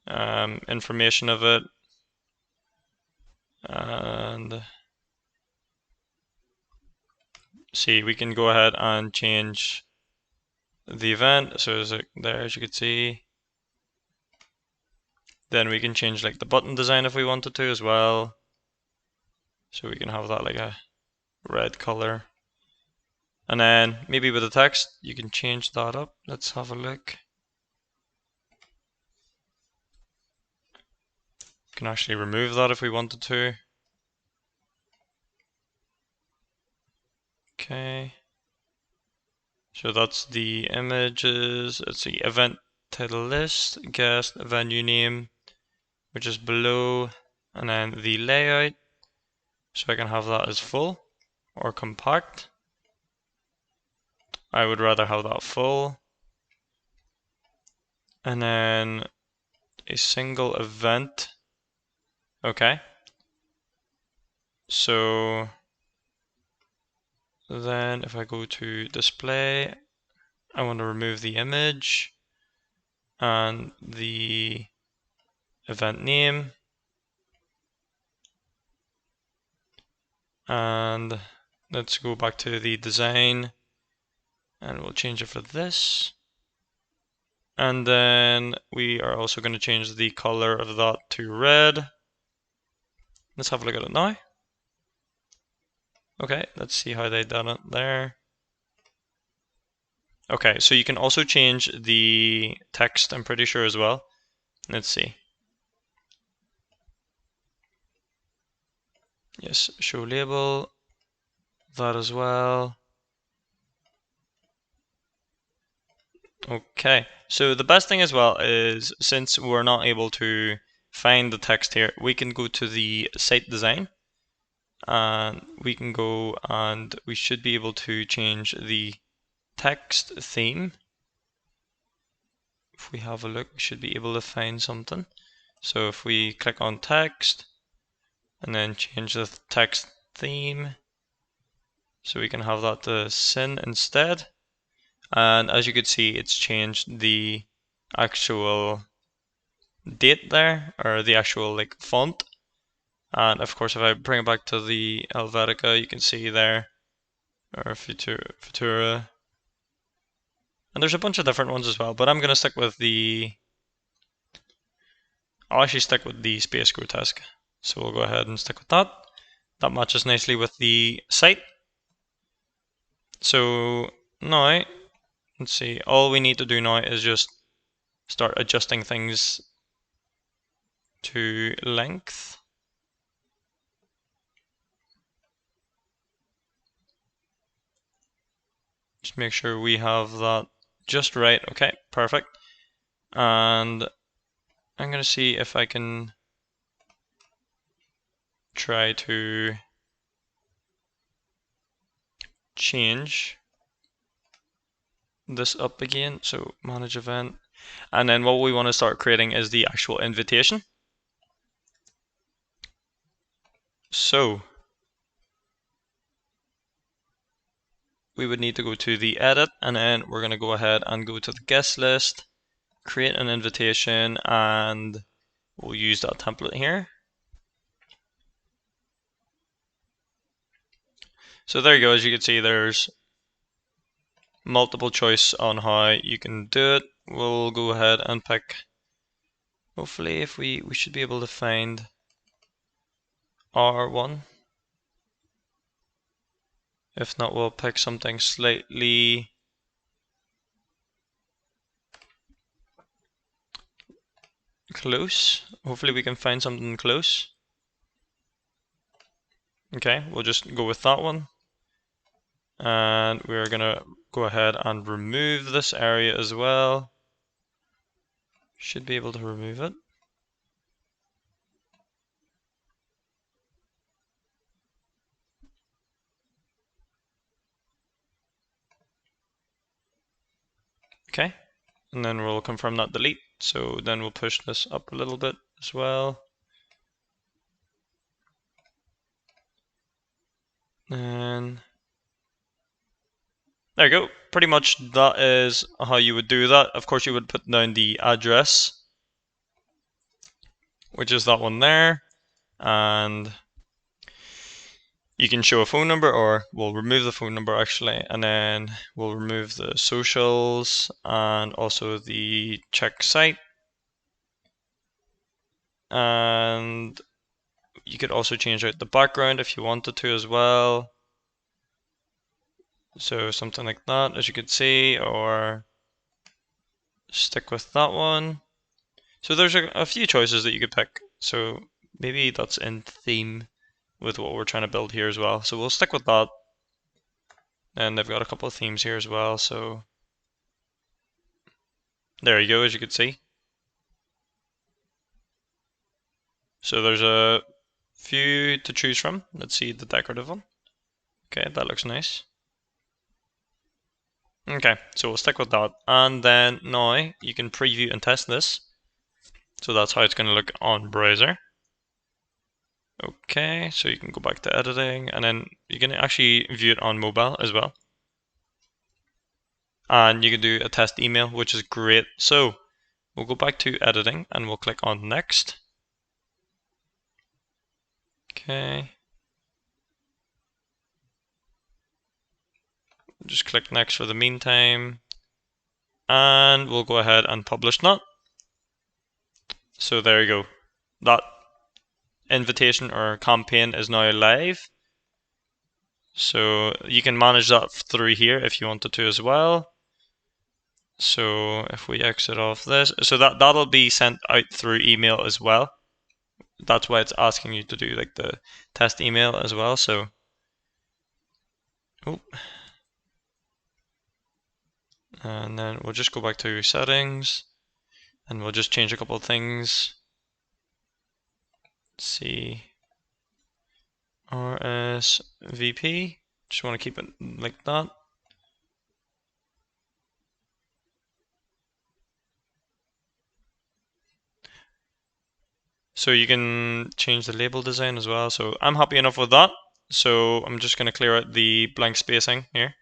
information of it, and see, we can go ahead and change the event. So is it there, as you can see. Then we can change like the button design if we wanted to as well. So we can have that like a red color. And then maybe with the text, you can change that up. Let's have a look. You can actually remove that if we wanted to. Okay. So that's the images. It's the event title list, guest, venue name, which is below, and then the layout. So I can have that as full or compact. I would rather have that full. And then a single event. Okay. So then if I go to display, I want to remove the image and the event name. And let's go back to the design and we'll change it for this. And then we are also going to change the color of that to red. Let's have a look at it now. Okay, let's see how they done it there. Okay, so you can also change the text, I'm pretty sure as well. Let's see. Yes, show label, that as well. Okay, so the best thing as well is, since we're not able to find the text here, we can go to the site design and we can go and we should be able to change the text theme. If we have a look, we should be able to find something. So if we click on text and then change the text theme, so we can have that to sin instead. And as you can see, it's changed the actual date there, or the actual like font. And of course, if I bring it back to the Helvetica, you can see there, or Futura. And there's a bunch of different ones as well, but I'm gonna stick with I'll actually stick with the Space Grotesque. So we'll go ahead and stick with that. That matches nicely with the site. So now, let's see, all we need to do now is just start adjusting things to length. Just make sure we have that just right. Okay, perfect. And I'm gonna see if I can try to change this up again. So manage event. And then what we want to start creating is the actual invitation. So we would need to go to the edit, and then we're going to go ahead and go to the guest list, create an invitation, and we'll use that template here. So there you go. As you can see, there's multiple choice on how you can do it. We'll go ahead and pick, hopefully if we should be able to find R1. If not, we'll pick something slightly close. Hopefully we can find something close. Okay, we'll just go with that one. And we're gonna go ahead and remove this area as well. Should be able to remove it. Okay, and then we'll confirm that delete. So then we'll push this up a little bit as well. And there you go. Pretty much that is how you would do that. Of course, you would put down the address, which is that one there. And you can show a phone number, or we'll remove the phone number actually, and then we'll remove the socials and also the check site. And you could also change out the background if you wanted to as well. So something like that, as you could see, or stick with that one. So there's a few choices that you could pick. So maybe that's in theme with what we're trying to build here as well. So we'll stick with that. And they've got a couple of themes here as well. So there you go, as you could see. So there's a few to choose from. Let's see the decorative one. Okay, that looks nice. Okay, so we'll stick with that. And then now you can preview and test this. So that's how it's going to look on browser. Okay, so you can go back to editing, and then you can actually view it on mobile as well. And you can do a test email, which is great. So we'll go back to editing and we'll click on next. Okay. Just click next for the meantime. And we'll go ahead and publish that. So there you go. That invitation or campaign is now live. So you can manage that through here if you wanted to as well. So if we exit off this, so that'll be sent out through email as well. That's why it's asking you to do like the test email as well. So, oh, and then we'll just go back to settings, and we'll just change a couple of things. Let's see, RSVP. Just want to keep it like that. So you can change the label design as well. So I'm happy enough with that. So I'm just going to clear out the blank spacing here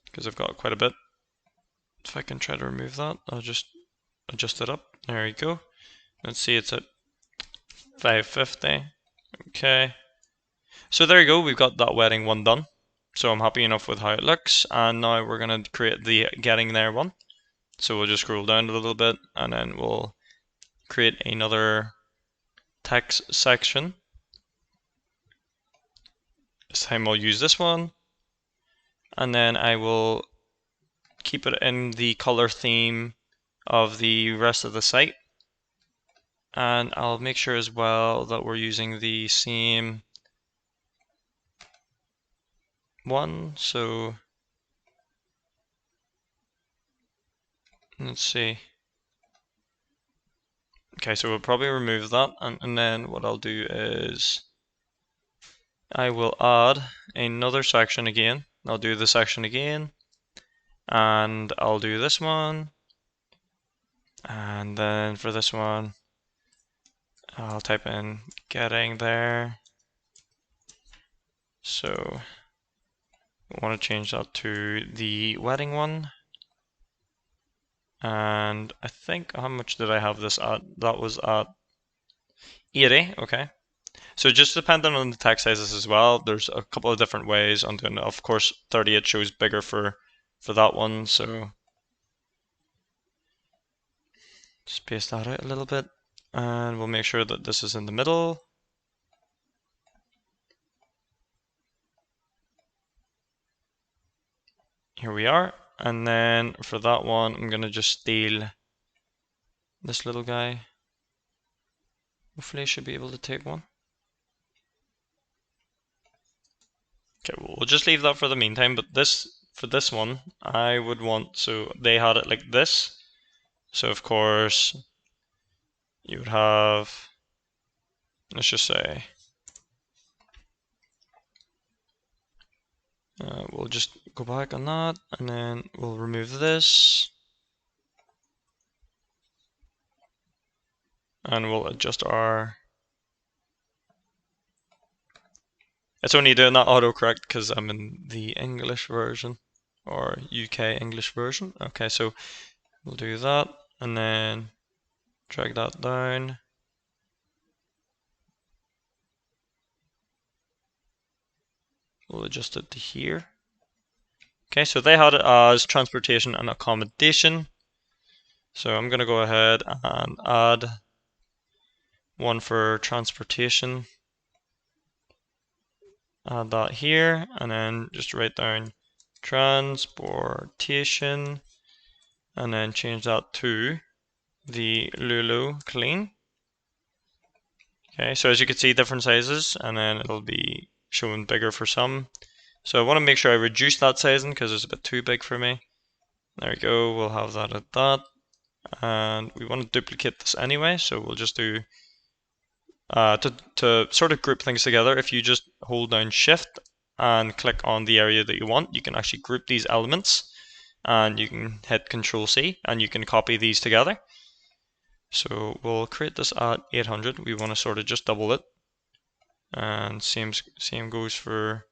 because I've got quite a bit. If I can try to remove that, I'll just adjust it up. There we go. Let's see, it's at 550. Okay. So there you go, we've got that wedding one done. So I'm happy enough with how it looks. And now we're going to create the getting there one. So we'll just scroll down a little bit and then we'll create another text section. This time I'll use this one. And then I will keep it in the color theme of the rest of the site. And I'll make sure as well that we're using the same one. So let's see. Okay, so we'll probably remove that, and then what I'll do is I will add another section again. I'll do the section again, and I'll do this one, and then for this one I'll type in getting there. So I want to change that to the wedding one. And I think, how much did I have this at? That was at 80, okay. So just depending on the text sizes as well, there's a couple of different ways on doing it. Of course, 38 shows bigger for that one, so space that out a little bit. And we'll make sure that this is in the middle. Here we are. And then for that one, I'm going to just steal this little guy. Hopefully I should be able to take one. Okay, we'll just leave that for the meantime, but for this one, I would want, so they had it like this. So of course, you would have, let's just say, we'll just go back on that, and then we'll remove this. And we'll adjust our... It's only doing that autocorrect because I'm in the English version, or UK English version. Okay, so we'll do that, and then drag that down. We'll adjust it to here. Okay, so they had it as transportation and accommodation. So I'm going to go ahead and add one for transportation. Add that here, and then just write down transportation, and then change that to the Lulu clean. Okay, so as you can see, different sizes, and then it'll be showing bigger for some. So I want to make sure I reduce that sizing because it's a bit too big for me. There we go, we'll have that at that. And we want to duplicate this anyway, so we'll just do, to sort of group things together, if you just hold down Shift and click on the area that you want, you can actually group these elements, and you can hit Control C and you can copy these together. So we'll create this at 800. We want to sort of just double it, and same goes for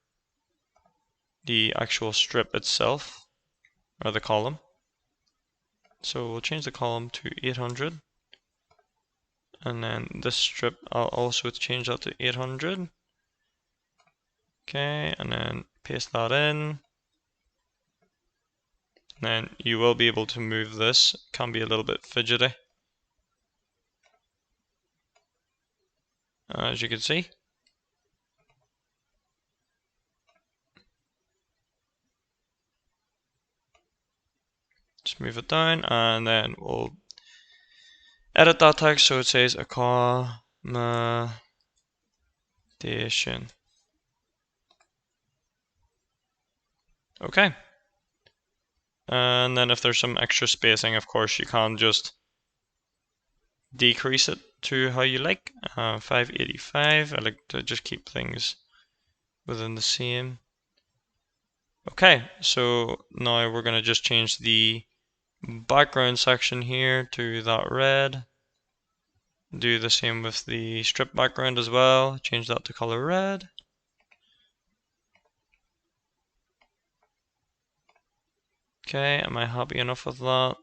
the actual strip itself, or the column. So we'll change the column to 800, and then this strip I'll also change that to 800. Okay, and then paste that in. And then you will be able to move this. It can be a little bit fidgety, as you can see. Just move it down, and then we'll edit that text so it says accommodation. Okay. And then if there's some extra spacing, of course, you can just decrease it to how you like. 585. I like to just keep things within the same. Okay, so now we're going to just change the background section here to that red. Do the same with the strip background as well. Change that to color red. Okay, am I happy enough with that?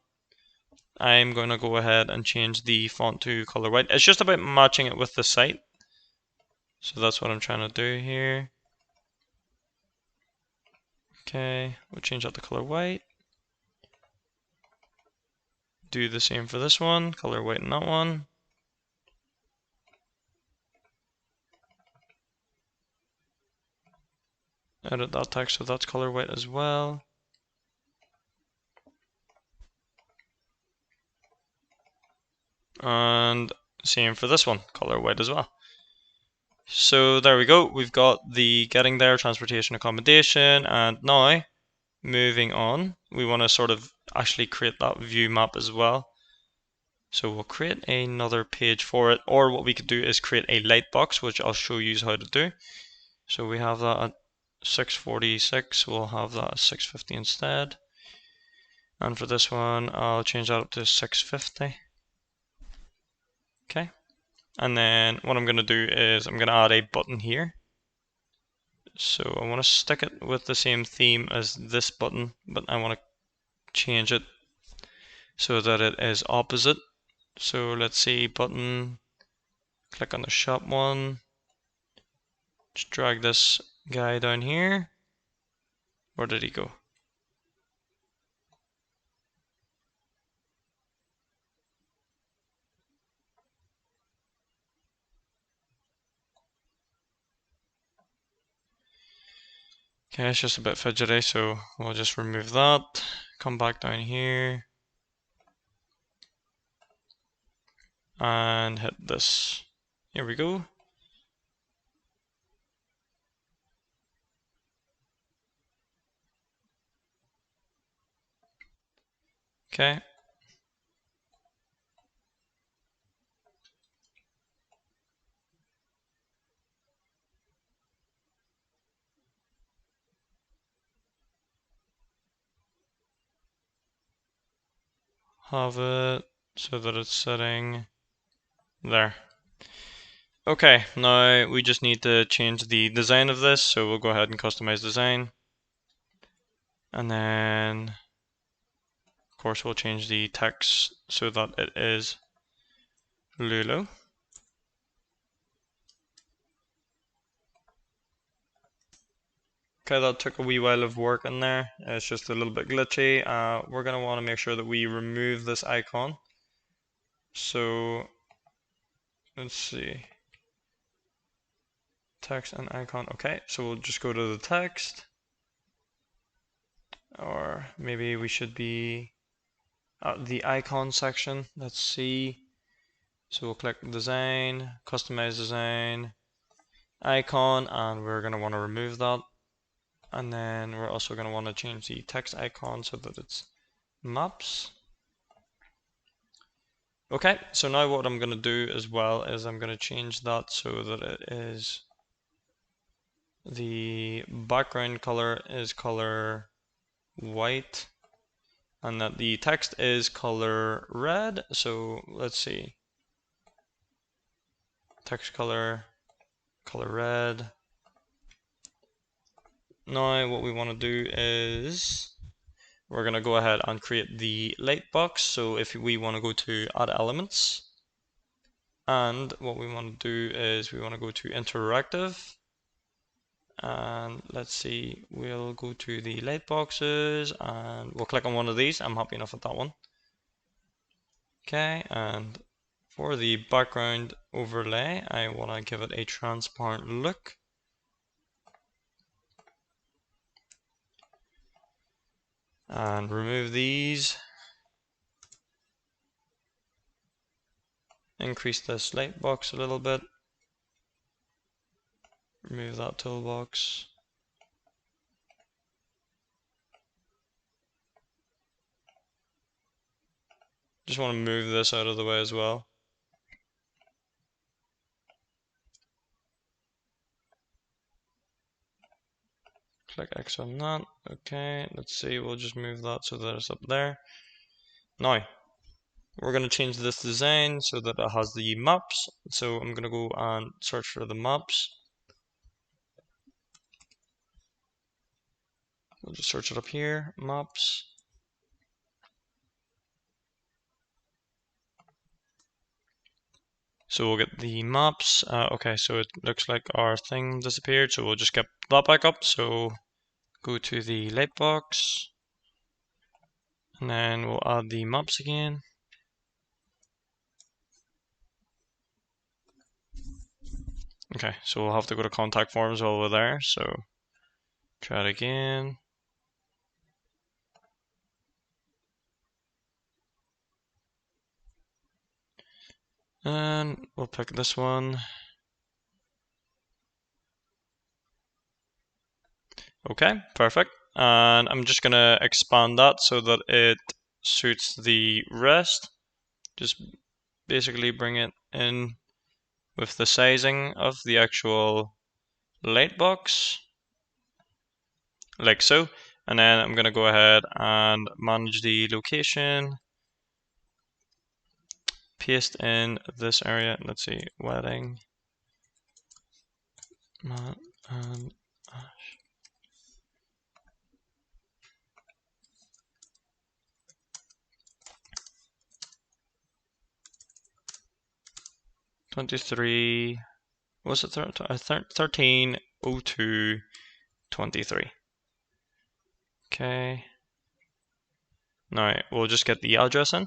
I'm going to go ahead and change the font to color white. It's just about matching it with the site. So that's what I'm trying to do here. Okay, we'll change that to color white. Do the same for this one, color white in that one. Edit that text so that's color white as well. And same for this one, color white as well. So there we go, we've got the getting there, transportation, accommodation, and now moving on, we want to sort of actually create that view map as well. So we'll create another page for it, or what we could do is create a lightbox, which I'll show you how to do. So we have that at 646, we'll have that at 650 instead. And for this one, I'll change that up to 650. Okay. And then what I'm going to do is I'm going to add a button here. So I want to stick it with the same theme as this button, but I want to change it so that it is opposite. So let's see, button, click on the shop one, just drag this guy down here. Where did he go? Okay, it's just a bit fidgety, so we'll just remove that. Come back down here and hit this. Here we go. Okay. Have it so that it's sitting there. Okay, now we just need to change the design of this, so we'll go ahead and customize design. And then, of course, we'll change the text so that it is Lulu. Okay, that took a wee while of work in there. It's just a little bit glitchy. We're going to want to make sure that we remove this icon. So, let's see. Text and icon. Okay, so we'll just go to the text. Or maybe we should be at the icon section. Let's see. So we'll click design, customize design, icon, and we're going to want to remove that. And then we're also going to want to change the text icon so that it's maps. Okay, so now what I'm going to do as well is I'm going to change that so that it is the background color is color white and that the text is color red. So let's see, text color, color red. Now what we want to do is we're going to go ahead and create the lightbox. So if we want to go to add elements, and what we want to do is we want to go to interactive, and let's see, we'll go to the lightboxes and we'll click on one of these. I'm happy enough with that one. Okay, and for the background overlay, I want to give it a transparent look. And remove these. Increase this light box a little bit. Remove that toolbox. Just want to move this out of the way as well. Click X on that. Okay, let's see, we'll just move that so that it's up there. Now, We're going to change this design so that it has the maps. So I'm going to go and search for the maps. We'll just search it up here, maps. So we'll get the maps. Okay, so it looks like our thing disappeared, so we'll just get that back up. So go to the lightbox, and then we'll add the maps again. Okay, so we'll have to go to contact forms while we're there. So try it again. And we'll pick this one. Okay, perfect. And I'm just gonna expand that so that it suits the rest. Just basically bring it in with the sizing of the actual lightbox, like so. And then I'm gonna go ahead and manage the location, paste in this area. Let's see, wedding, Matt and Ash. 23. Was it 130223? Okay. Now we'll just get the address in.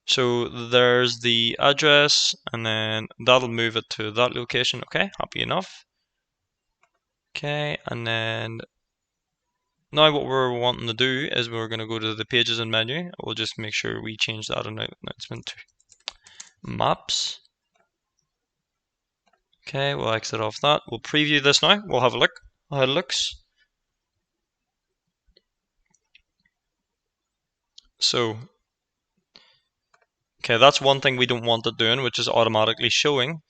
So there's the address, and then that'll move it to that location. Okay, happy enough. Okay, and then now what we're wanting to do is we're going to go to the pages and menu. We'll just make sure we change that announcement to maps. Okay, we'll exit off that. We'll preview this now. We'll have a look how it looks. So, okay, that's one thing we don't want it doing, which is automatically showing.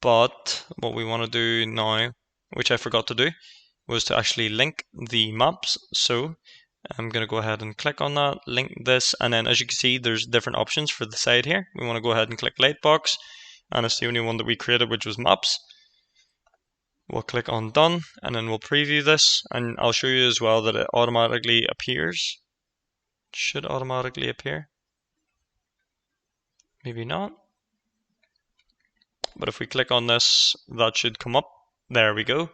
But what we want to do now, which I forgot to do, was to actually link the maps. So I'm going to go ahead and click on that, link this, and then as you can see, there's different options for the side here. We want to go ahead and click Lightbox, and it's the only one that we created, which was maps. We'll click on done, and then we'll preview this, and I'll show you as well that it automatically appears. It should automatically appear. Maybe not. But if we click on this, that should come up. There we go.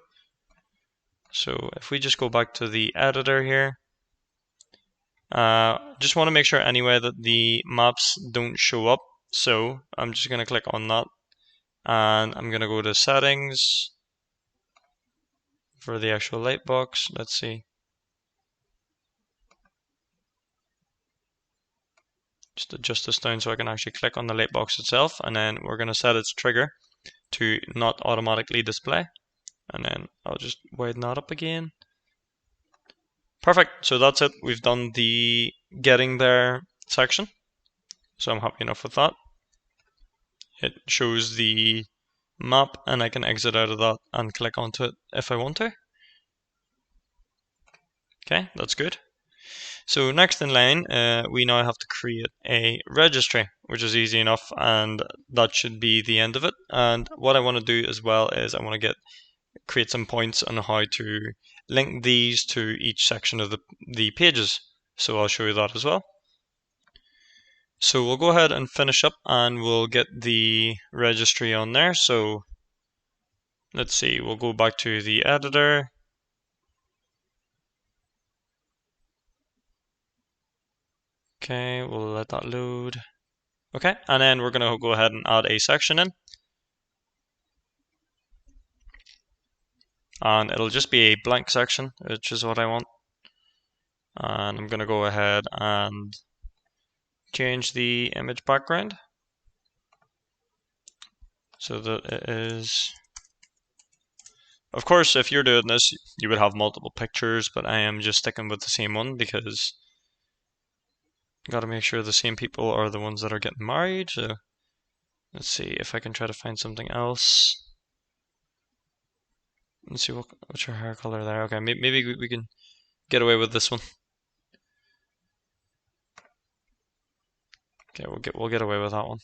So if we just go back to the editor here, just want to make sure anyway that the maps don't show up. So I'm just going to click on that, and I'm going to go to settings for the actual lightbox. Let's see. Just adjust this down so I can actually click on the lightbox itself, and then we're going to set its trigger to not automatically display, and then I'll just widen that up again. Perfect, so that's it. We've done the getting there section, so I'm happy enough with that. It shows the map, and I can exit out of that and click onto it if I want to. Okay, that's good. So next in line, we now have to create a registry, which is easy enough, and that should be the end of it. And what I want to do as well is I want to create some points on how to link these to each section of the pages. So I'll show you that as well. So we'll go ahead and finish up, and we'll get the registry on there. So let's see, we'll go back to the editor. Okay, we'll let that load. Okay, and then we're going to go ahead and add a section in. And it'll just be a blank section, which is what I want. And I'm going to go ahead and change the image background so that it is... Of course, if you're doing this, you would have multiple pictures, but I am just sticking with the same one because got to make sure the same people are the ones that are getting married. So let's see if I can try to find something else. Let's see what's your hair color there. Okay, maybe we can get away with this one. Okay, we'll get away with that one.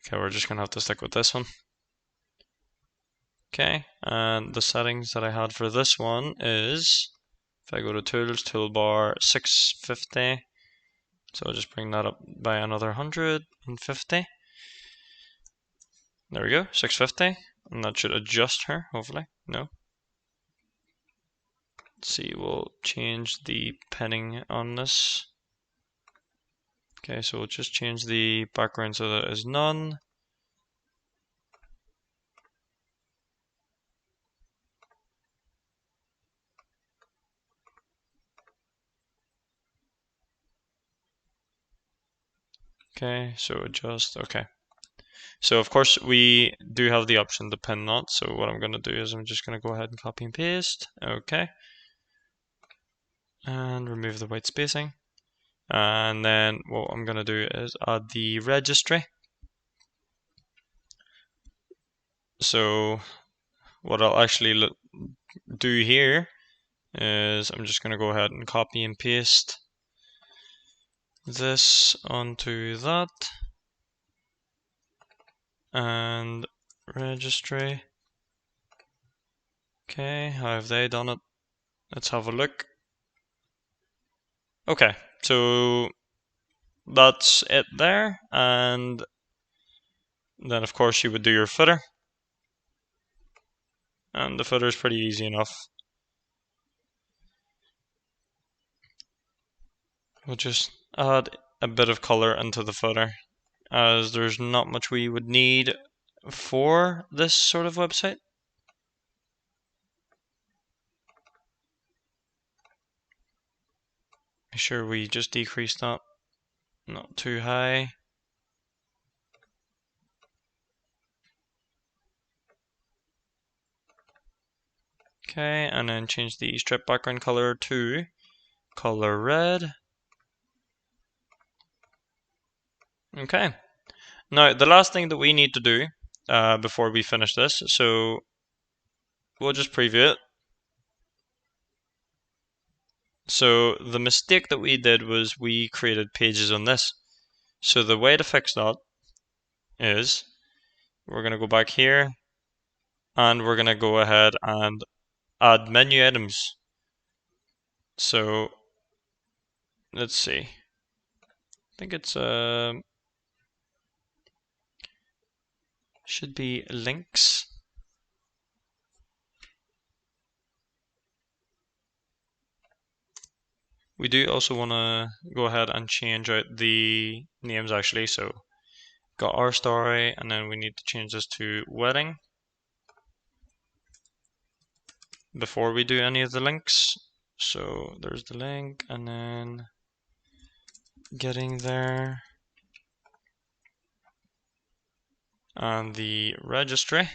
Okay, we're just gonna have to stick with this one. Okay, and the settings that I had for this one is, if I go to Tools, Toolbar, 650. So I'll just bring that up by another 150. There we go, 650. And that should adjust her, hopefully. No. Let's see, we'll change the pinning on this. Okay, so we'll just change the background so that it is none. Okay, so adjust, okay. So of course we do have the option to pin that, so what I'm going to do is I'm just going to go ahead and copy and paste, okay. And remove the white spacing. And then what I'm going to do is add the registry. So what I'll actually do here is I'm just going to go ahead and copy and paste this onto that. And registry. Okay, how have they done it? Let's have a look. Okay, so that's it there, and then of course you would do your footer, and the footer is pretty easy enough. We'll just add a bit of color into the footer, as there's not much we would need for this sort of website. Make sure we just decrease that, not too high. Okay, and then change the strip background color to color red. Okay, now the last thing that we need to do before we finish this, so we'll just preview it. So the mistake that we did was we created pages on this. So the way to fix that is we're going to go back here and we're going to go ahead and add menu items. So let's see. I think it's should be links. We do also want to go ahead and change out the names actually. So got our story, and then we need to change this to wedding before we do any of the links. So there's the link, and then getting there, and the registry.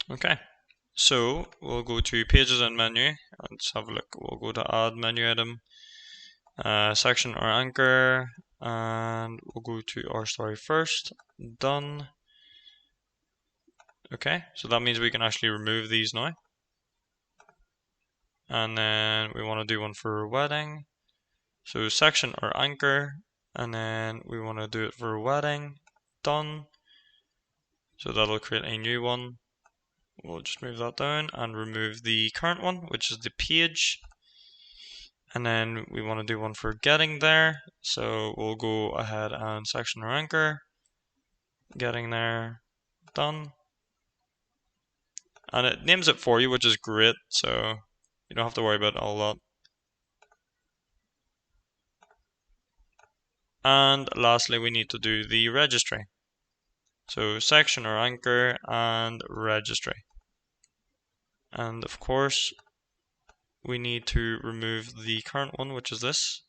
Okay, so we'll go to pages and menu. Let's have a look. We'll go to add menu item, section or anchor, and we'll go to our story first. Done. Okay, so that means we can actually remove these now. And then we want to do one for wedding. So section or anchor, and then we want to do it for wedding. Done. So that'll create a new one. We'll just move that down and remove the current one, which is the page. And then we want to do one for getting there. So we'll go ahead and section or anchor. Getting there. Done. And it names it for you, which is great. So you don't have to worry about all that. And lastly, we need to do the registry. So section or anchor and registry. And of course, we need to remove the current one, which is this.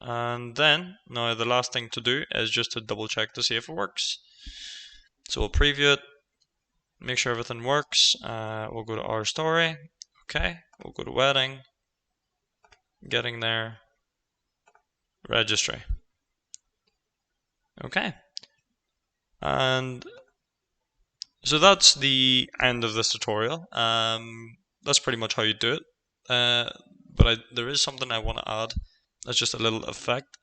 And then, now the last thing to do is just to double check to see if it works. So we'll preview it, make sure everything works. We'll go to our story. Okay, we'll go to wedding, getting there, registry. Okay. And so that's the end of this tutorial. That's pretty much how you do it. But there is something I want to add. That's just a little effect.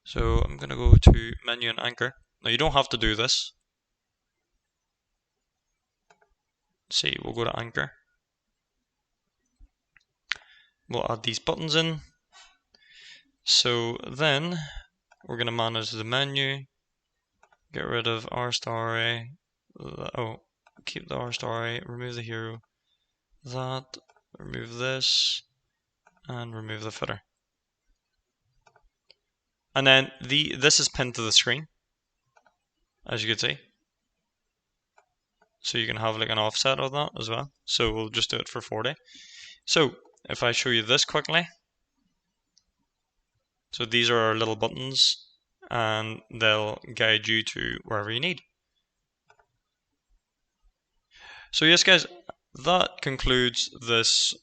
So I'm going to go to menu and anchor. Now you don't have to do this. Let's see, we'll go to anchor. We'll add these buttons in. So then we're going to manage the menu. Get rid of our story. Oh, keep the our story. Remove the hero. That. Remove this. And remove the footer. And then this is pinned to the screen, as you can see. So you can have like an offset of that as well. So we'll just do it for 40. So if I show you this quickly. So these are our little buttons and they'll guide you to wherever you need. So yes guys, that concludes this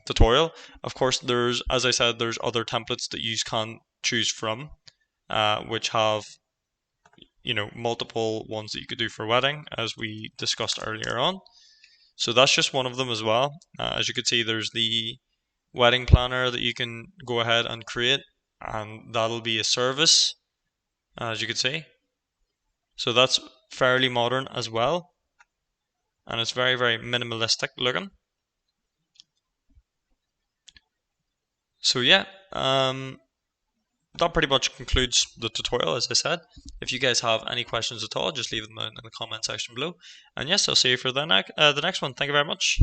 tutorial. Of course, as I said, there's other templates that you can choose from, which have multiple ones that you could do for wedding, as we discussed earlier on. So that's just one of them as well. As you can see, there's the wedding planner that you can go ahead and create, and that'll be a service, as you can see. So that's fairly modern as well, and it's very, very minimalistic looking. So yeah, that pretty much concludes the tutorial, as I said. If you guys have any questions at all, just leave them in the comment section below. And yes, I'll see you for the next one. Thank you very much.